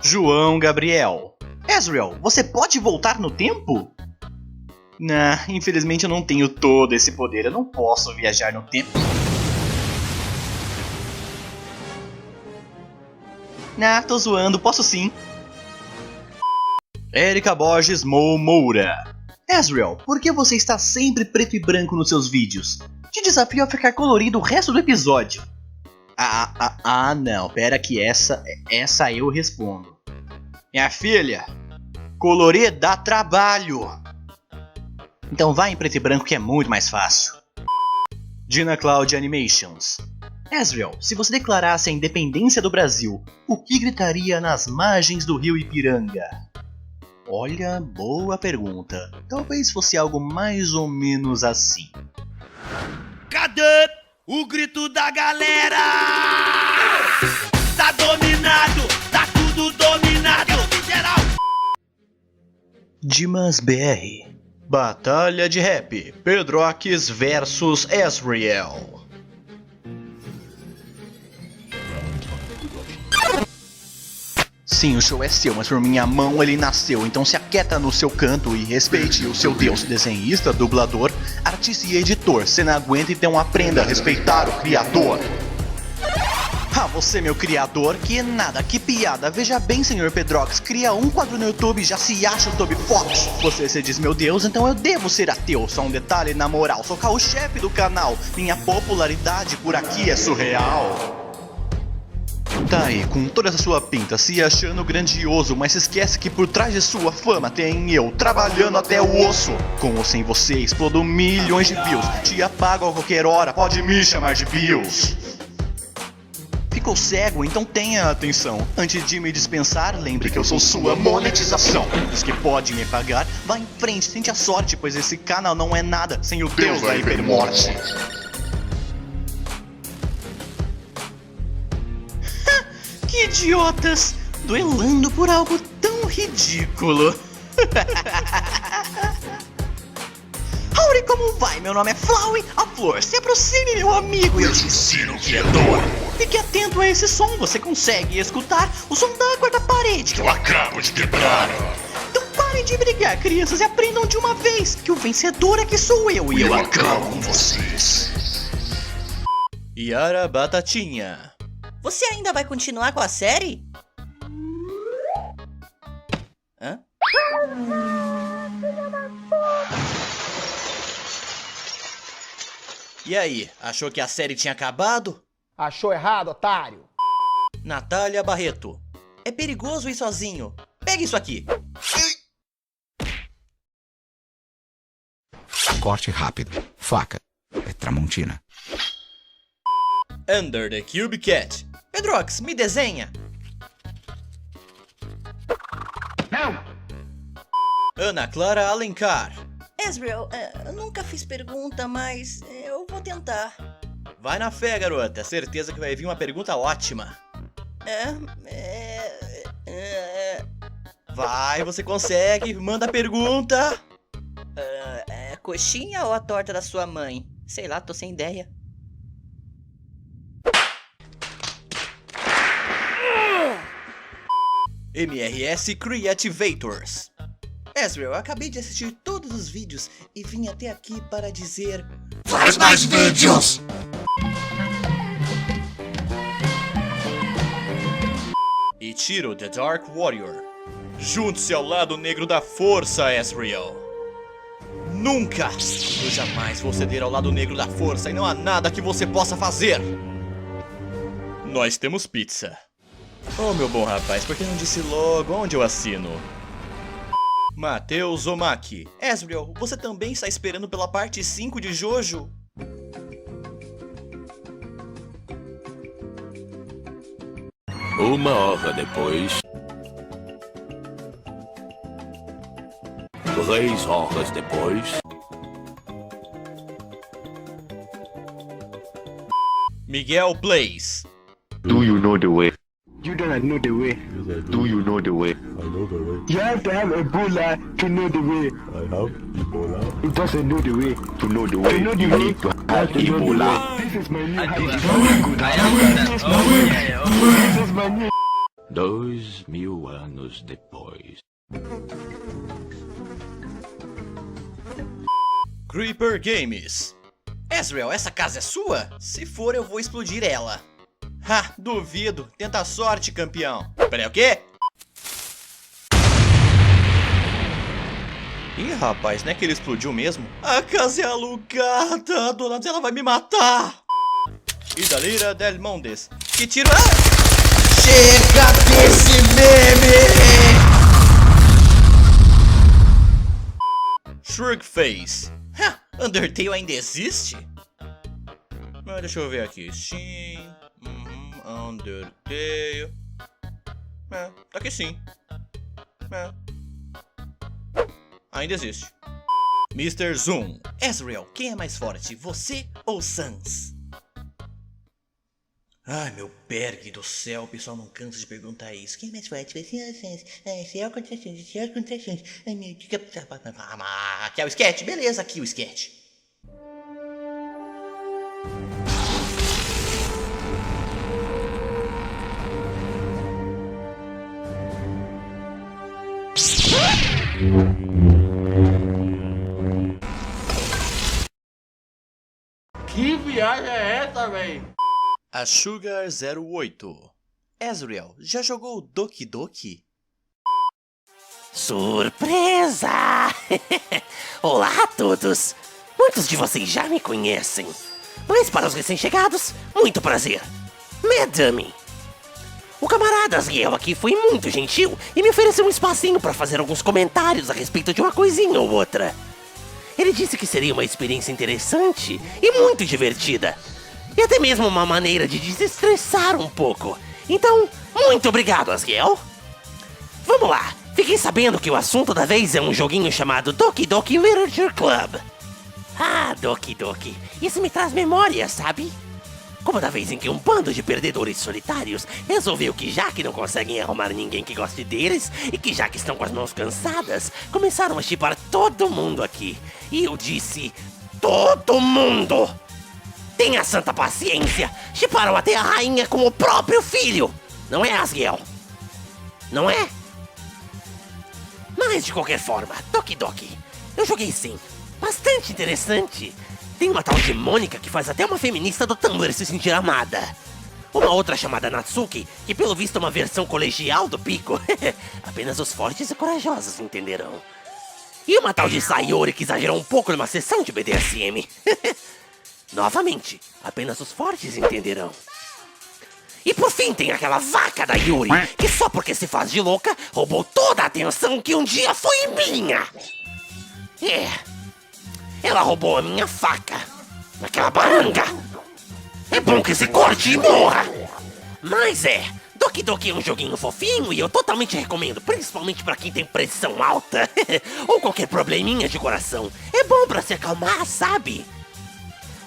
João Gabriel. Ezreal, você pode voltar no tempo? Nah, infelizmente eu não tenho todo esse poder. Eu não posso viajar no tempo. Nah, tô zoando, posso sim. Érica Borges Moura. Ezreal, por que você está sempre preto e branco nos seus vídeos? Te desafio a ficar colorido o resto do episódio. Não, pera que essa eu respondo. Minha filha, colorir dá trabalho. Então vai em preto e branco que é muito mais fácil. Gina Cloud Animations. Ezreal, se você declarasse a independência do Brasil, o que gritaria nas margens do rio Ipiranga? Olha, boa pergunta. Talvez fosse algo mais ou menos assim. Cadê o grito da galera? Tá dominado, tá tudo dominado, geral. Dimas BR. Batalha de rap. Pedroques versus Ezreal. Sim, o show é seu, mas por minha mão ele nasceu. Então se aquieta no seu canto e respeite o seu Deus. Desenhista, dublador, artista e editor. Cê não aguenta, então aprenda a respeitar o criador. Você, meu criador, que nada, que piada. Veja bem, senhor Pedrox, cria um quadro no YouTube e já se acha o Toby Fox. Você se diz meu Deus, então eu devo ser ateu. Só um detalhe na moral, sou carro-chefe do canal. Minha popularidade por aqui é surreal. Tá aí, com toda essa sua pinta, se achando grandioso, mas se esquece que por trás de sua fama tem eu, trabalhando até o osso. Com ou sem você, explodo milhões de views, te apago a qualquer hora, pode me chamar de Bills. Ficou cego, então tenha atenção. Antes de me dispensar, lembre que eu sou sua monetização. Diz que pode me pagar, vá em frente, tente a sorte, pois esse canal não é nada sem o Deus da hipermorte. Que idiotas! Duelando por algo tão ridículo. Howdy, como vai? Meu nome é Flowey, a flor. Se aproxime, meu amigo, e eu te ensino o que é dor. Fique atento a esse som, você consegue escutar o som da quarta parede que eu acabo de quebrar. Então Parem de brigar, crianças, e aprendam de uma vez que o vencedor é que sou eu e eu acabo com vocês. Yara Batatinha. Você ainda vai continuar com a série? Hã? E aí, achou que a série tinha acabado? Achou errado, otário. Natália Barreto. É perigoso ir sozinho. Pega isso aqui. Corte rápido. Faca. É Tramontina. Under the Cube Cat. Pedrox, me desenha. Não! Ana Clara Alencar. Ezreal, eu nunca fiz pergunta, mas eu vou tentar. Vai na fé, garota. Certeza que vai vir uma pergunta ótima. Vai, você consegue. Manda a pergunta. Coxinha ou a torta da sua mãe? Sei lá, tô sem ideia. MRS Creativators. Ezreal, eu acabei de assistir todos os vídeos e vim até aqui para dizer... Faz mais vídeos! Ichiro the Dark Warrior. Junte-se ao lado negro da força, Ezreal. Nunca! Eu jamais vou ceder ao lado negro da força e não há nada que você possa fazer. Nós temos pizza. Oh, meu bom rapaz, por que não disse logo onde eu assino? Matheus Omaki. Ezreal, você também está esperando pela parte 5 de Jojo? Uma hora depois. 3 horas depois. Miguel Plays. Do you know the way? You don't know the way. Do you know the way? I know the way. You have to have Ebola to know the way. I have Ebola. It doesn't know the way. To know the way, you need to have Ebola. This is my new habit. This is my new... 2000 anos depois. Creeper Games. Ezreal, essa casa é sua? Se for, eu vou explodir ela. Ha, duvido. Tenta a sorte, campeão. Peraí, o quê? Ih, rapaz, não é que ele explodiu mesmo? A casa é alugada. A dona dela vai me matar. Idalira Del Mondes. Que tiro... Ah! Chega desse meme! Shrugface. Undertale ainda existe? Deixa eu ver aqui. Sim. Undertale. Tá aqui sim. Ainda existe. Mr. Zoom. Ezreal, quem é mais forte? Você ou Sans? Ai, meu Berg do céu, o pessoal não cansa de perguntar isso. Quem é mais forte? Você ou Sans? Ciel contra Sans, Ciel contra Sans. Ai, meu Deus. Aqui é o sketch? Beleza, aqui o sketch. Que viagem é essa, véi? A Sugar 08. Ezreal, já jogou Doki Doki? Surpresa! Olá a todos! Muitos de vocês já me conhecem, mas para os recém-chegados, muito prazer. Madame! O camarada Azriel aqui foi muito gentil e me ofereceu um espacinho para fazer alguns comentários a respeito de uma coisinha ou outra. Ele disse que seria uma experiência interessante e muito divertida. E até mesmo uma maneira de desestressar um pouco. Então, muito obrigado, Azriel. Vamos lá, fiquei sabendo que o assunto da vez é um joguinho chamado Doki Doki Literature Club. Ah, Doki Doki, isso me traz memória, sabe? Como da vez em que um bando de perdedores solitários resolveu que já que não conseguem arrumar ninguém que goste deles, e que já que estão com as mãos cansadas, começaram a chipar todo mundo aqui. E eu disse, todo mundo! Tenha santa paciência, chiparam até a rainha com o próprio filho! Não é, Azriel? Não é? Mas de qualquer forma, Doki Doki, eu joguei sim. Bastante interessante. Tem uma tal de Mônica que faz até uma feminista do tambor se sentir amada. Uma outra chamada Natsuki, que pelo visto é uma versão colegial do Pico. Apenas os fortes e corajosos entenderão. E uma tal de Sayori que exagerou um pouco numa sessão de BDSM. Novamente, apenas os fortes entenderão. E por fim tem aquela vaca da Yuri, que só porque se faz de louca, roubou toda a atenção que um dia foi minha. Ela roubou a minha faca. Aquela baranga. É bom que se corte e morra. Mas Doki Doki é um joguinho fofinho e eu totalmente recomendo, principalmente pra quem tem pressão alta ou qualquer probleminha de coração. É bom pra se acalmar, sabe?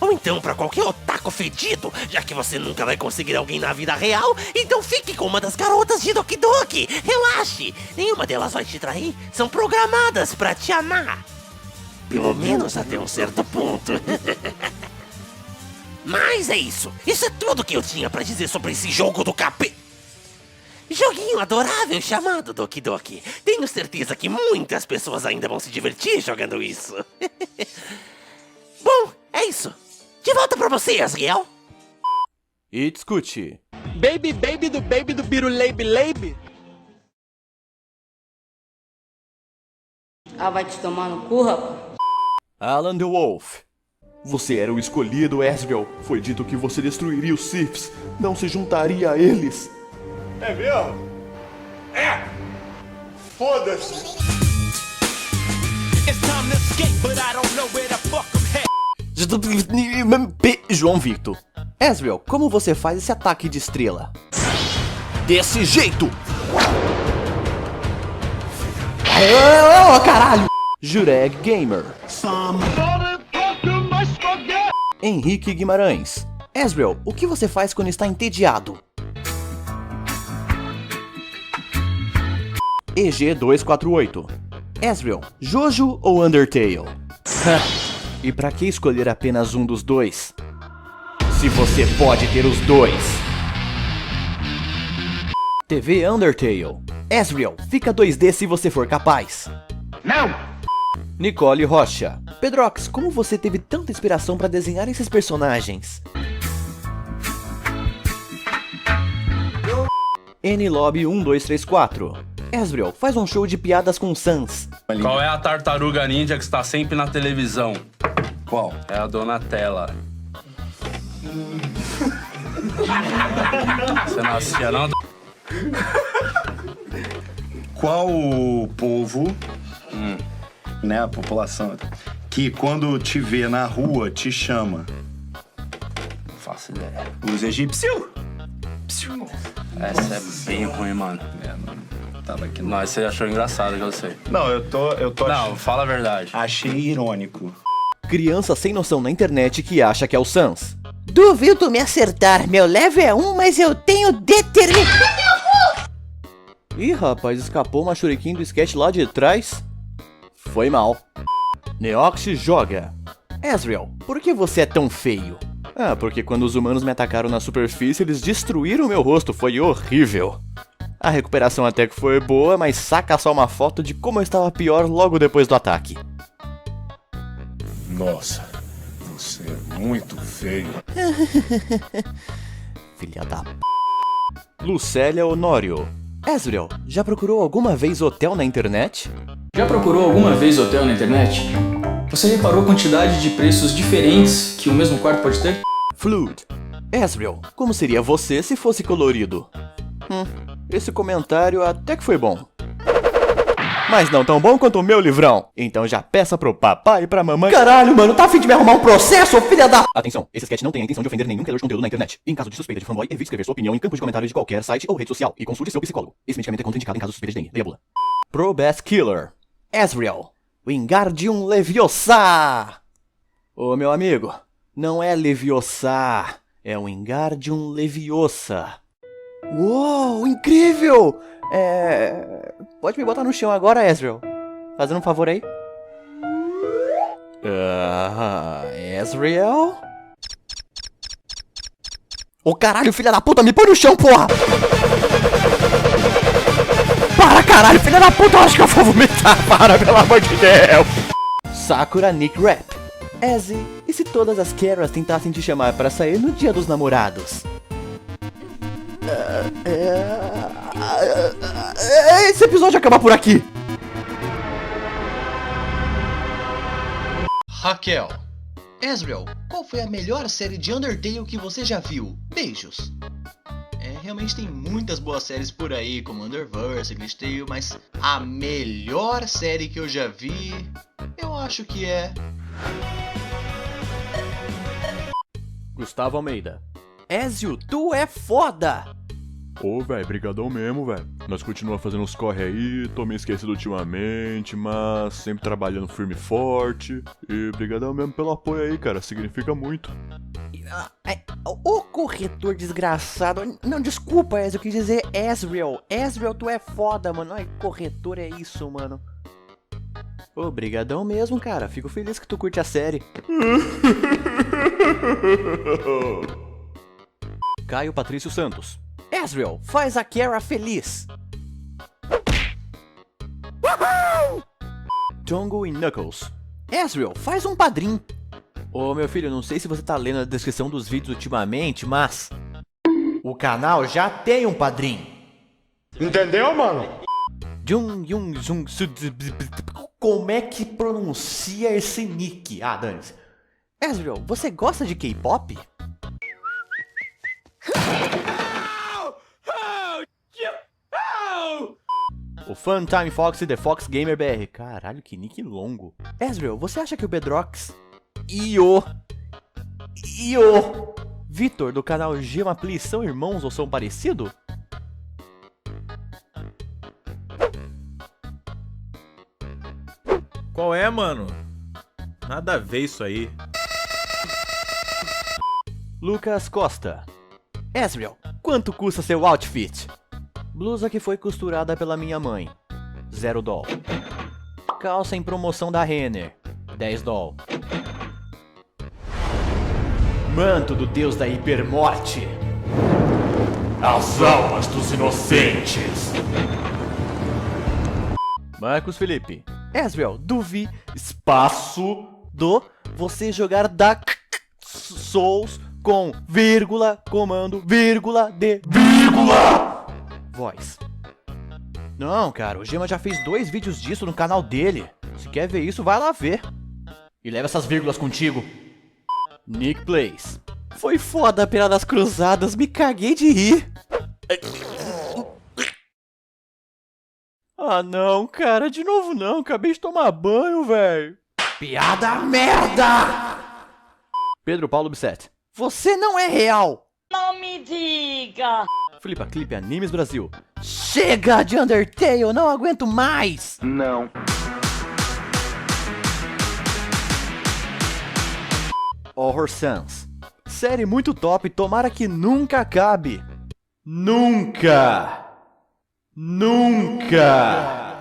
Ou então pra qualquer otaku fedido, já que você nunca vai conseguir alguém na vida real, então fique com uma das garotas de Doki Doki. Relaxe, nenhuma delas vai te trair, são programadas pra te amar. Pelo menos até um certo ponto. Mas é isso é tudo que eu tinha pra dizer sobre esse jogo do capeta. Joguinho adorável chamado Doki Doki. Tenho certeza que muitas pessoas ainda vão se divertir jogando isso. Bom, é isso. De volta pra você, Asriel. E discute. Baby do Biruleibe. Ah, vai te tomar no cu, rapaz. Alan the Wolf. Você era o escolhido, Asriel. Foi dito que você destruiria os Siths. Não se juntaria a eles. É mesmo? É! Foda-se! João Victor. Asriel, como você faz esse ataque de estrela? Desse jeito! Oh, caralho! Jureg Gamer. Henrique Guimarães. Asriel, o que você faz quando está entediado? EG248. Asriel, Jojo ou Undertale? E pra que escolher apenas um dos dois? Se você pode ter os dois. TV Undertale. Asriel, fica 2D se você for capaz. Não! Nicole Rocha. Pedrox, como você teve tanta inspiração pra desenhar esses personagens? NLobby1234. Asriel, faz um show de piadas com Sans. Qual é a tartaruga ninja que está sempre na televisão? Qual? É a Donatella. Você não assistia não? Qual o povo, né, a população, que quando te vê na rua te chama? Não faço ideia. Os egípcios? Essa é bem ruim, mano. Tava aqui. Mas você achou engraçado que eu sei. Não, eu tô. Não, fala a verdade. Achei irônico. Criança sem noção na internet que acha que é o Sans. Duvido me acertar. Meu level é 1, mas eu tenho determinação. Ih, rapaz, escapou uma shuriken do sketch lá de trás. Foi mal. Neox joga. Asriel, por que você é tão feio? Ah, porque quando os humanos me atacaram na superfície, eles destruíram meu rosto. Foi horrível. A recuperação até que foi boa, mas saca só uma foto de como eu estava pior logo depois do ataque. Nossa, você é muito feio. Filha da... Lucélia Honório. Asriel, já procurou alguma vez hotel na internet? Já procurou alguma vez hotel na internet? Você reparou a quantidade de preços diferentes que o mesmo quarto pode ter? Flood. Asriel, como seria você se fosse colorido? Esse comentário até que foi bom. Mas não tão bom quanto o meu livrão. Então já peça pro papai e pra mamãe. Caralho, mano, tá a fim de me arrumar um processo, filha da... Atenção, esse sketch não tem a intenção de ofender nenhum criador de conteúdo na internet. Em caso de suspeita de fanboy, evite escrever sua opinião em campos de comentários de qualquer site ou rede social. E consulte seu psicólogo. Esse medicamento é contraindicado em caso de suspeita de dengue. Leia a bula. Pro Best Killer. Asriel, Wingardium Leviosa. Ô meu amigo, não é Leviosa, é o Wingardium Leviosa. Uou, incrível! Pode me botar no chão agora, Asriel? Fazendo um favor aí? Asriel? Ô caralho, filha da puta, me põe no chão, porra! Para, cara! caralho, filha da puta, eu acho que eu vou vomitar. Para, pelo amor de Deus. Sakura Nick Rap. Ezzy, e se todas as Keras tentassem te chamar para sair no dia dos namorados? Esse episódio acaba por aqui. Raquel. Ezreal, qual foi a melhor série de Undertale que você já viu? Beijos. Realmente tem muitas boas séries por aí, como Underverse, Glitch Tale, mas a melhor série que eu já vi, eu acho que é... Gustavo Almeida. Ezio, tu é foda! Ô, velho, brigadão mesmo, velho. Nós continuamos fazendo uns corre aí, tô meio esquecido ultimamente, mas sempre trabalhando firme e forte. E brigadão mesmo pelo apoio aí, cara, significa muito. Ô corretor desgraçado, não, desculpa, Ezio, eu quis dizer Ezreal. Ezreal, tu é foda, mano. Ai, corretor é isso, mano. Ô, brigadão mesmo, cara, fico feliz que tu curte a série. Caio Patrício Santos. Ezreal, faz a Kara feliz. Tongo e Knuckles. Ezreal, faz um padrinho. Ô meu filho, não sei se você tá lendo a descrição dos vídeos ultimamente, mas... o canal já tem um padrinho. Entendeu, mano? Como é que pronuncia esse nick? Ah, dane-se. Ezreal, você gosta de K-pop? O Funtime Fox e The Fox Gamer BR. Caralho, que nick longo. Ezreal, você acha que o Bedrocks e o Vitor do canal Gemapli são irmãos ou são parecidos? Qual é, mano? Nada a ver isso aí. Lucas Costa. Ezreal, quanto custa seu outfit? Blusa que foi costurada pela minha mãe, $0. Calça em promoção da Renner, $10. Manto do deus da hipermorte. As almas dos inocentes. Marcos Felipe. Ezreal, duvi espaço do você jogar Dark Souls com vírgula, comando, vírgula, de vírgula voz. Não, cara, o Gema já fez 2 vídeos disso no canal dele. Se quer ver isso, vai lá ver. E leva essas vírgulas contigo. Nick Plays. Foi foda a Pena das Cruzadas, me caguei de rir. Ah não, cara, de novo não, acabei de tomar banho, velho. Piada merda! Pedro Paulo Bisset. Você não é real! Não me diga! Flipa Clipe Animes Brasil. Chega de Undertale, não aguento mais! Não. Horror Sans. Série muito top, tomara que nunca acabe. Nunca! Nunca!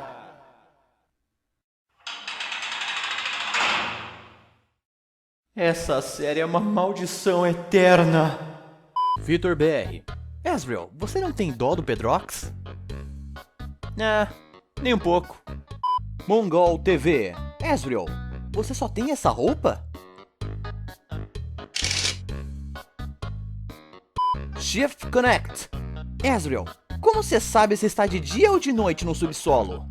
Essa série é uma maldição eterna. Vitor BR. Ezreal, você não tem dó do Bedrocks? Nem um pouco. Mongol TV. Ezreal, você só tem essa roupa? Shift Connect. Ezreal, como você sabe se está de dia ou de noite no subsolo?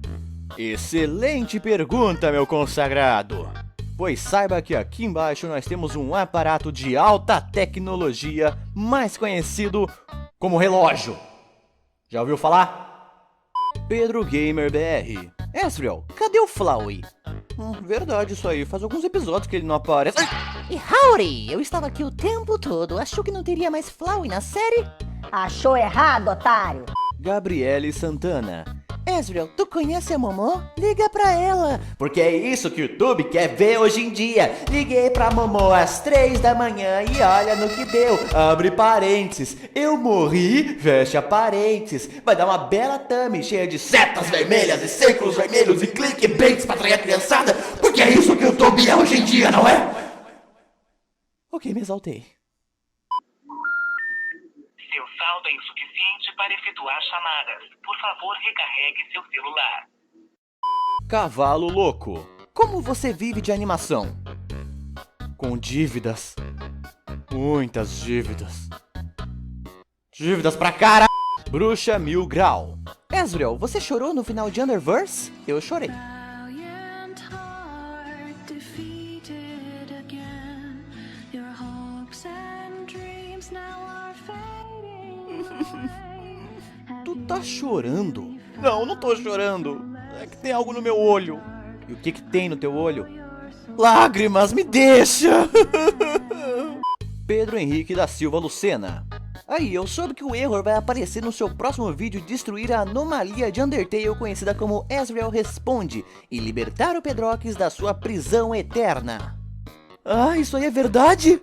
Excelente pergunta, meu consagrado. Pois saiba que aqui embaixo nós temos um aparato de alta tecnologia, mais conhecido como relógio. Já ouviu falar? Pedro Gamer BR. Ezreal, cadê o Flowey? Verdade isso aí, faz alguns episódios que ele não aparece. E howdy, eu estava aqui o tempo todo, achou que não teria mais Flowey na série? Achou errado, otário! Gabriele Santana. Ezreal, tu conhece a Momô? Liga pra ela. Porque é isso que o YouTube quer ver hoje em dia. Liguei pra Momô às 3 da manhã e olha no que deu. Abre parênteses. Eu morri, fecha parênteses. Vai dar uma bela thumb cheia de setas vermelhas e círculos vermelhos e clickbaits pra atrair a criançada. Porque é isso que o YouTube é hoje em dia, não é? Ok, me exaltei. Seu saldo é insuficiente para efetuar chamadas. Por favor, recarregue seu celular. Cavalo louco. Como você vive de animação? Com dívidas. Muitas dívidas. Dívidas pra cara. Bruxa Mil Grau. Ezreal, você chorou no final de Underverse? Eu chorei. Tu tá chorando? Não, não tô chorando. É que tem algo no meu olho. E o que tem no teu olho? Lágrimas, me deixa! Pedro Henrique da Silva Lucena. Aí, eu soube que o Error vai aparecer no seu próximo vídeo e destruir a anomalia de Undertale conhecida como Ezreal Responde e libertar o Pedrox da sua prisão eterna. Ah, isso aí é verdade?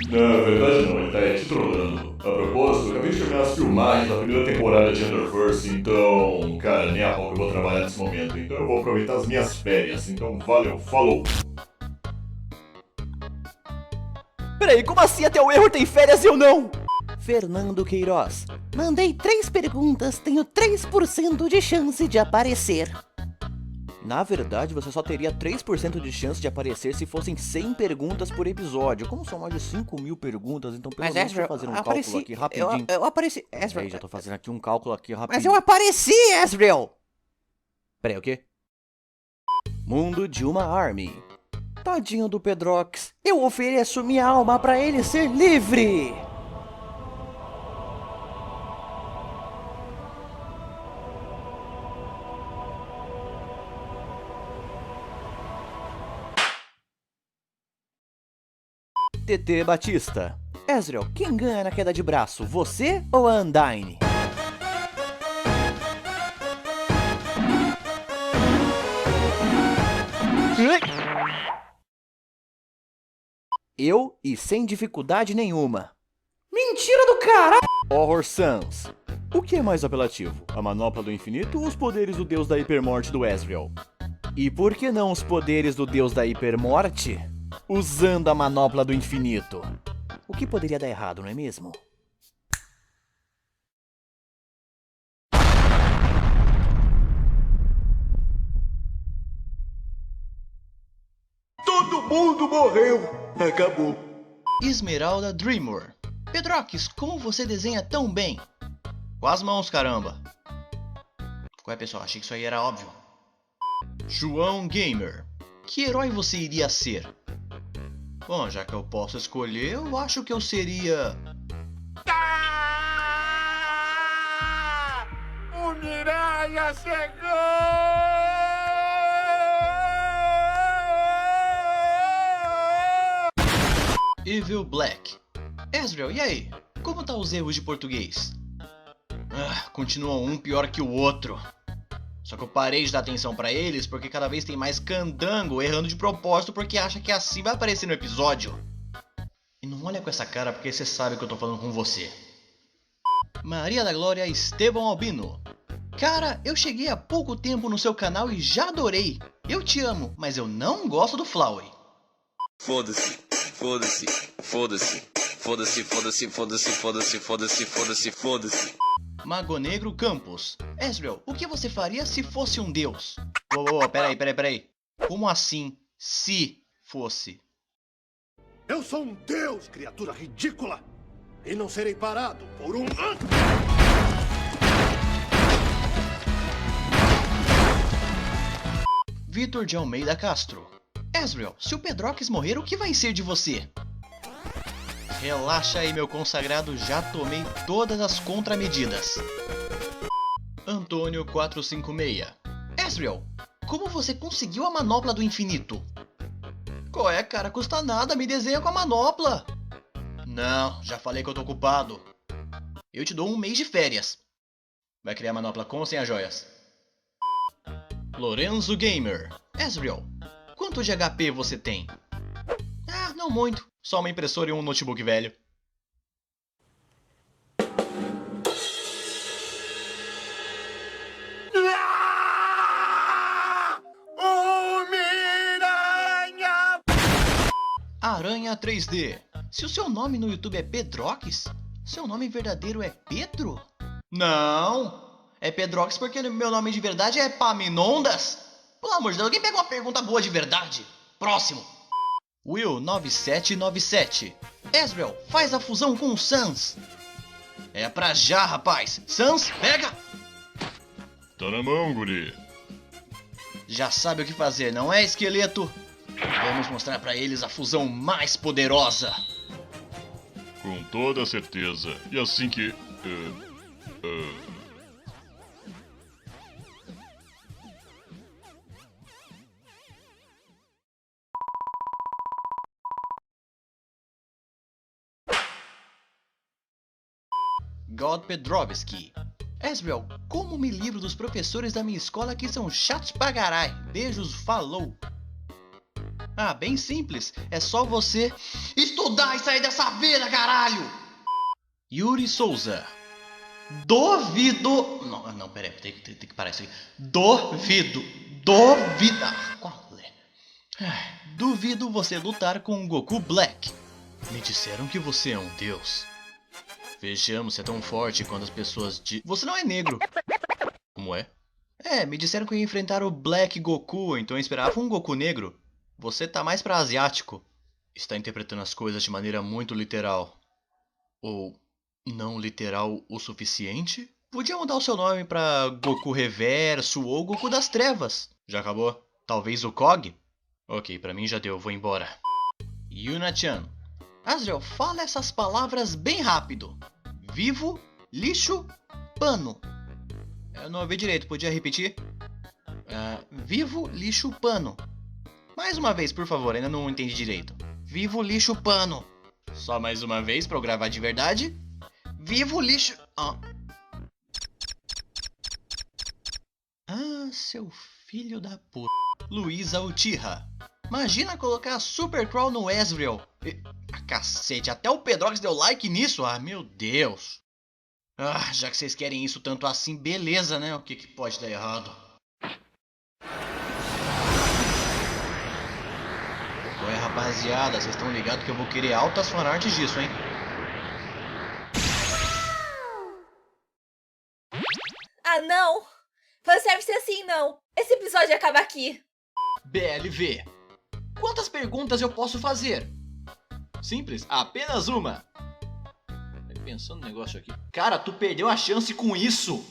Não, é verdade não, ele tá te trollando. A propósito, eu acabei de terminar as filmagens da primeira temporada de Underverse, então, cara, nem a pouco eu vou trabalhar nesse momento, então eu vou aproveitar as minhas férias, então valeu, falou! Peraí, como assim até o Error tem férias e eu não? Fernando Queiroz. Mandei 3 perguntas, tenho 3% de chance de aparecer. Na verdade, você só teria 3% de chance de aparecer se fossem 100 perguntas por episódio. Como são mais de 5.000 perguntas, então pelo menos deixa eu fazer um cálculo aqui rapidinho. Eu apareci, Ezreal. Aí, já tô fazendo aqui um cálculo aqui rapidinho. Mas eu apareci, Ezreal! Peraí, o quê? Mundo de uma Army. Tadinho do Pedrox. Eu ofereço minha alma pra ele ser livre! TT Batista. Ezreal, quem ganha na queda de braço, você ou a Undyne? Eu e sem dificuldade nenhuma. Mentira do caralho! Horror Sans. O que é mais apelativo? A manopla do infinito ou os poderes do deus da hipermorte do Ezreal? E por que não os poderes do deus da hipermorte? Usando a manopla do infinito. O que poderia dar errado, não é mesmo? Todo mundo morreu! Acabou. Esmeralda Dreamer. Pedrox, como você desenha tão bem? Com as mãos, caramba. Qual é, pessoal? Achei que isso aí era óbvio. João Gamer. Que herói você iria ser? Bom, já que eu posso escolher, eu acho que eu seria... O Miranha chegou! Evil Black. Ezreal, e aí? Como tá os erros de português? Continuam um pior que o outro. Só que eu parei de dar atenção pra eles porque cada vez tem mais candango errando de propósito porque acha que assim vai aparecer no episódio. E não olha com essa cara porque você sabe que eu tô falando com você. Maria da Glória Estevão Albino. Cara, eu cheguei há pouco tempo no seu canal e já adorei. Eu te amo, mas eu não gosto do Flowey. Foda-se, foda-se, foda-se, foda-se, foda-se, foda-se, foda-se, foda-se, foda-se, foda-se. Mago Negro Campos. Ezreal, o que você faria se fosse um deus? Peraí. Como assim, se fosse? Eu sou um deus, criatura ridícula! E não serei parado por um... Vitor de Almeida Castro. Ezreal, se o Pedrox morrer, o que vai ser de você? Relaxa aí, meu consagrado, já tomei todas as contramedidas. Antônio 456. Ezreal, como você conseguiu a manopla do infinito? Qual é, cara? Custa nada, me desenha com a manopla. Não, já falei que eu tô ocupado. Eu te dou um mês de férias. Vai criar a manopla com ou sem as joias? Lorenzo Gamer. Ezreal, quanto de HP você tem? Ah, não muito. Só uma impressora e um notebook velho. Aranha 3D. Se o seu nome no YouTube é Pedrox, seu nome verdadeiro é Pedro? Não, é Pedrox porque meu nome de verdade é Paminondas. Pelo amor de Deus, alguém pega uma pergunta boa de verdade. Próximo. Will 9797. Ezreal, faz a fusão com o Sans. É pra já, rapaz. Sans, pega! Tá na mão, guri. Já sabe o que fazer, não é, esqueleto? Vamos mostrar pra eles a fusão mais poderosa. Com toda certeza. E assim que... God Pedrovski. Ezreal, como me livro dos professores da minha escola que são chatos pra carai. Beijos, falou. Ah, bem simples. É só você estudar e sair dessa vida, caralho. Yuri Souza. Duvido... Não, peraí, tem que parar isso aqui. Duvido. Qual é? Duvido você lutar com o Goku Black. Me disseram que você é um deus. Vejamos se é tão forte quando as pessoas Você não é negro. Como é? Me disseram que eu ia enfrentar o Black Goku, então eu esperava um Goku negro. Você tá mais pra asiático. Está interpretando as coisas de maneira muito literal. Ou não literal o suficiente? Podia mudar o seu nome pra Goku Reverso ou Goku das Trevas. Já acabou? Talvez o Kog? Ok, pra mim já deu, vou embora. Yuna-chan. Ezreal, fala essas palavras bem rápido. Vivo, lixo, pano. Eu não ouvi direito, podia repetir? Vivo, lixo, pano. Mais uma vez, por favor, ainda não entendi direito. Vivo, lixo, pano. Só mais uma vez pra eu gravar de verdade. Vivo, lixo... seu filho da puta. Luísa Uchiha. Imagina colocar a Super Crawl no Ezreal. Cacete, até o Pedrox deu like nisso? Ah, meu Deus. Já que vocês querem isso tanto assim, beleza, né? O que pode dar errado? Ué, rapaziada, vocês estão ligados que eu vou querer altas fanarts disso, hein? Ah, não! Fanservice assim, não. Esse episódio acaba aqui. BLV. Quantas perguntas eu posso fazer? Simples, apenas uma. Pensando no negócio aqui. Cara, tu perdeu a chance com isso.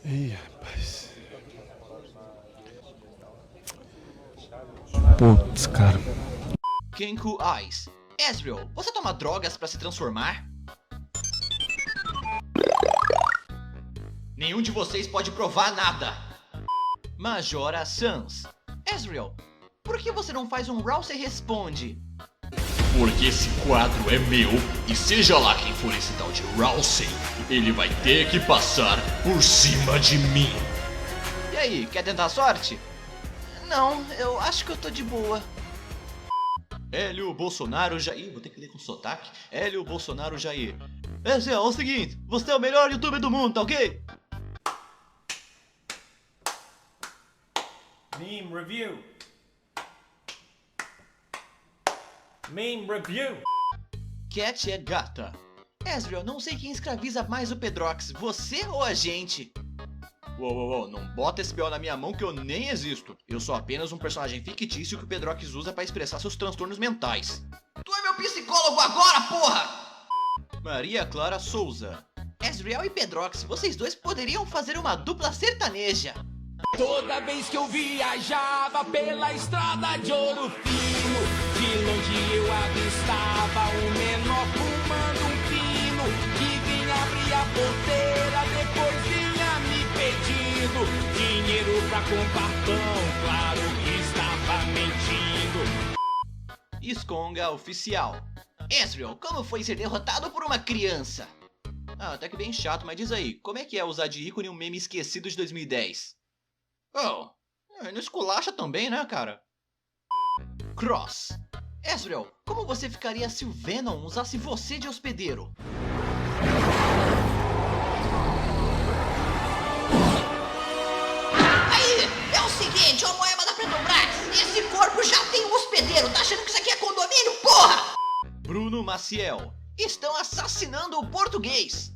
Ih, rapaz. Putz, cara. Kenku Eyes. Ezreal, você toma drogas pra se transformar? Nenhum de vocês pode provar nada. Majora Sans. Ezreal, por que você não faz um Rousey Responde? Porque esse quadro é meu, e seja lá quem for esse tal de Rousey, ele vai ter que passar por cima de mim. E aí, quer tentar a sorte? Não, eu acho que eu tô de boa. Hélio Bolsonaro Jair. Vou ter que ler com sotaque. Hélio Bolsonaro Jair. É o seguinte, você é o melhor youtuber do mundo, tá ok? Meme review. Meme review. Cat é gata. Ezreal, não sei quem escraviza mais o Pedrox, você ou a gente? Uou, não bota esse B.O. na minha mão que eu nem existo. Eu sou apenas um personagem fictício que o Pedrox usa pra expressar seus transtornos mentais. Tu é meu psicólogo agora, porra! Maria Clara Souza. Ezreal e Pedrox, vocês dois poderiam fazer uma dupla sertaneja. Toda vez que eu viajava pela estrada de ouro fino, de longe eu avistava um menor fumando um pino, que vinha abrir a porteira, depois vinha me pedindo dinheiro pra comprar pão, claro que estava mentindo. Esconga Oficial. Ezreal, como foi ser derrotado por uma criança? Até que bem chato, mas diz aí, como é que é usar de ícone um meme esquecido de 2010? Não esculacha também, né, cara? Cross. Ezreal, como você ficaria se o Venom usasse você de hospedeiro? Aí, é o seguinte, ô moema da Petrobras, esse corpo já tem um hospedeiro, tá achando que isso aqui é condomínio, porra? Bruno Maciel, estão assassinando o português.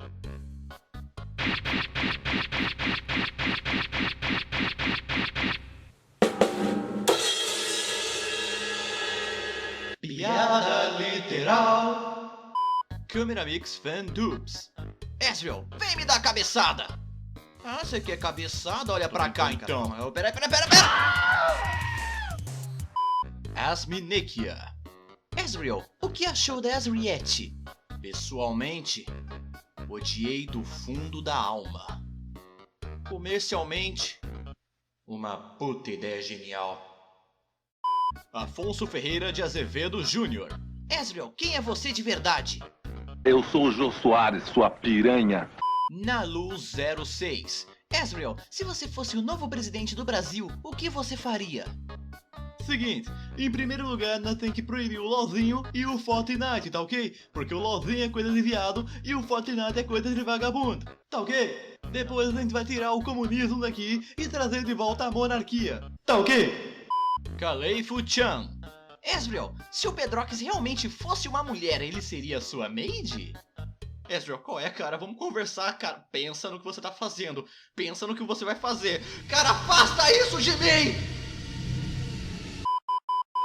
Piada literal. Câmera Mix Fan Dupes. Ezreal, vem me dar cabeçada. Ah, você quer cabeçada? Olha pra cá então. Pera. Asminikia. Ezreal, o que achou da Ezreal? Pessoalmente, odiei do fundo da alma. Comercialmente, uma puta ideia genial. Afonso Ferreira de Azevedo Júnior. Ezreal, quem é você de verdade? Eu sou o Jô Soares, sua piranha. Nalu06. Ezreal, se você fosse o novo presidente do Brasil, o que você faria? Seguinte, em primeiro lugar, nós temos que proibir o LOLzinho e o Fortnite, tá ok? Porque o LOLzinho é coisa de viado e o Fortnite é coisa de vagabundo, tá ok? Depois a gente vai tirar o comunismo daqui e trazer de volta a monarquia, tá ok? Kaleifu Chan. Ezreal, se o Pedrox realmente fosse uma mulher, ele seria sua maid? Ezreal, qual é, cara? Vamos conversar, cara. Pensa no que você tá fazendo. Pensa no que você vai fazer. Cara, afasta isso de mim!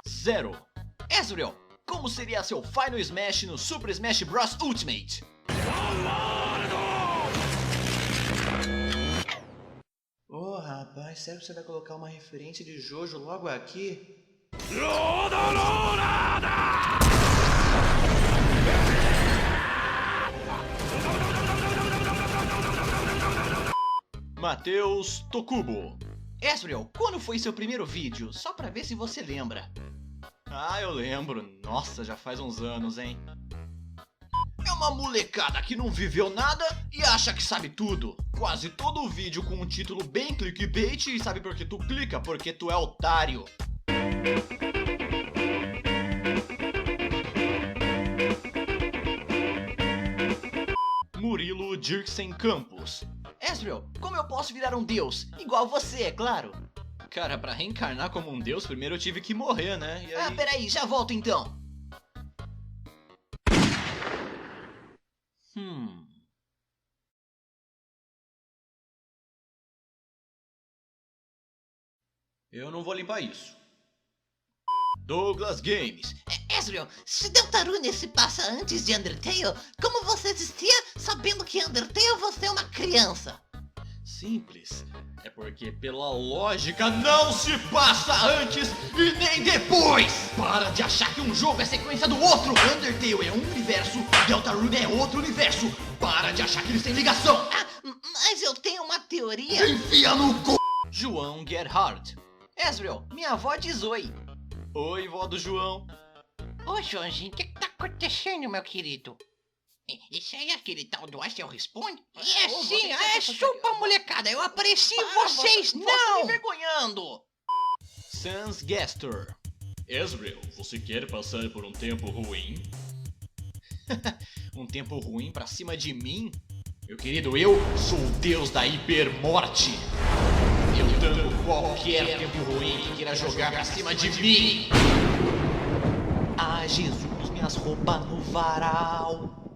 0. Ezreal, como seria seu Final Smash no Super Smash Bros. Ultimate? Oh, rapaz, sério que você vai colocar uma referência de Jojo logo aqui? Matheus Tokubo. Ezreal, quando foi seu primeiro vídeo? Só pra ver se você lembra. Ah, eu lembro. Nossa, já faz uns anos, hein? É uma molecada que não viveu nada e acha que sabe tudo. Quase todo o vídeo com um título bem clickbait e sabe por que tu clica? Porque tu é otário. Murilo Dirksen Campos. Ezreal, como eu posso virar um deus? Igual você, é claro. Cara, pra reencarnar como um deus, primeiro eu tive que morrer, né? E aí... Ah, peraí, já volto então. Eu não vou limpar isso. Douglas Games. Ezreal, se Deltarune se passa antes de Undertale, como você existia sabendo que Undertale você é uma criança? Simples. É porque pela lógica não se passa antes e nem depois. Para de achar que um jogo é sequência do outro. Undertale é um universo, Deltarune é outro universo. Para de achar que eles têm ligação. Ah, mas eu tenho uma teoria. Enfia no cu. João Gerhard. Ezreal, minha avó diz oi. Oi, vó do João. Ô, Joãozinho, o que tá acontecendo, meu querido? Isso aí é aquele tal do Axel Responde? É sim, chupa, molecada, eu apareci em vocês, não! Você me envergonhando! Sans Gaster. Ezreal, você quer passar por um tempo ruim? Um tempo ruim pra cima de mim? Meu querido, eu sou o deus da hipermorte. Eu tanco qualquer tempo ruim que queira jogar pra cima de mim. Ah, Jesus, minhas roupas no varal.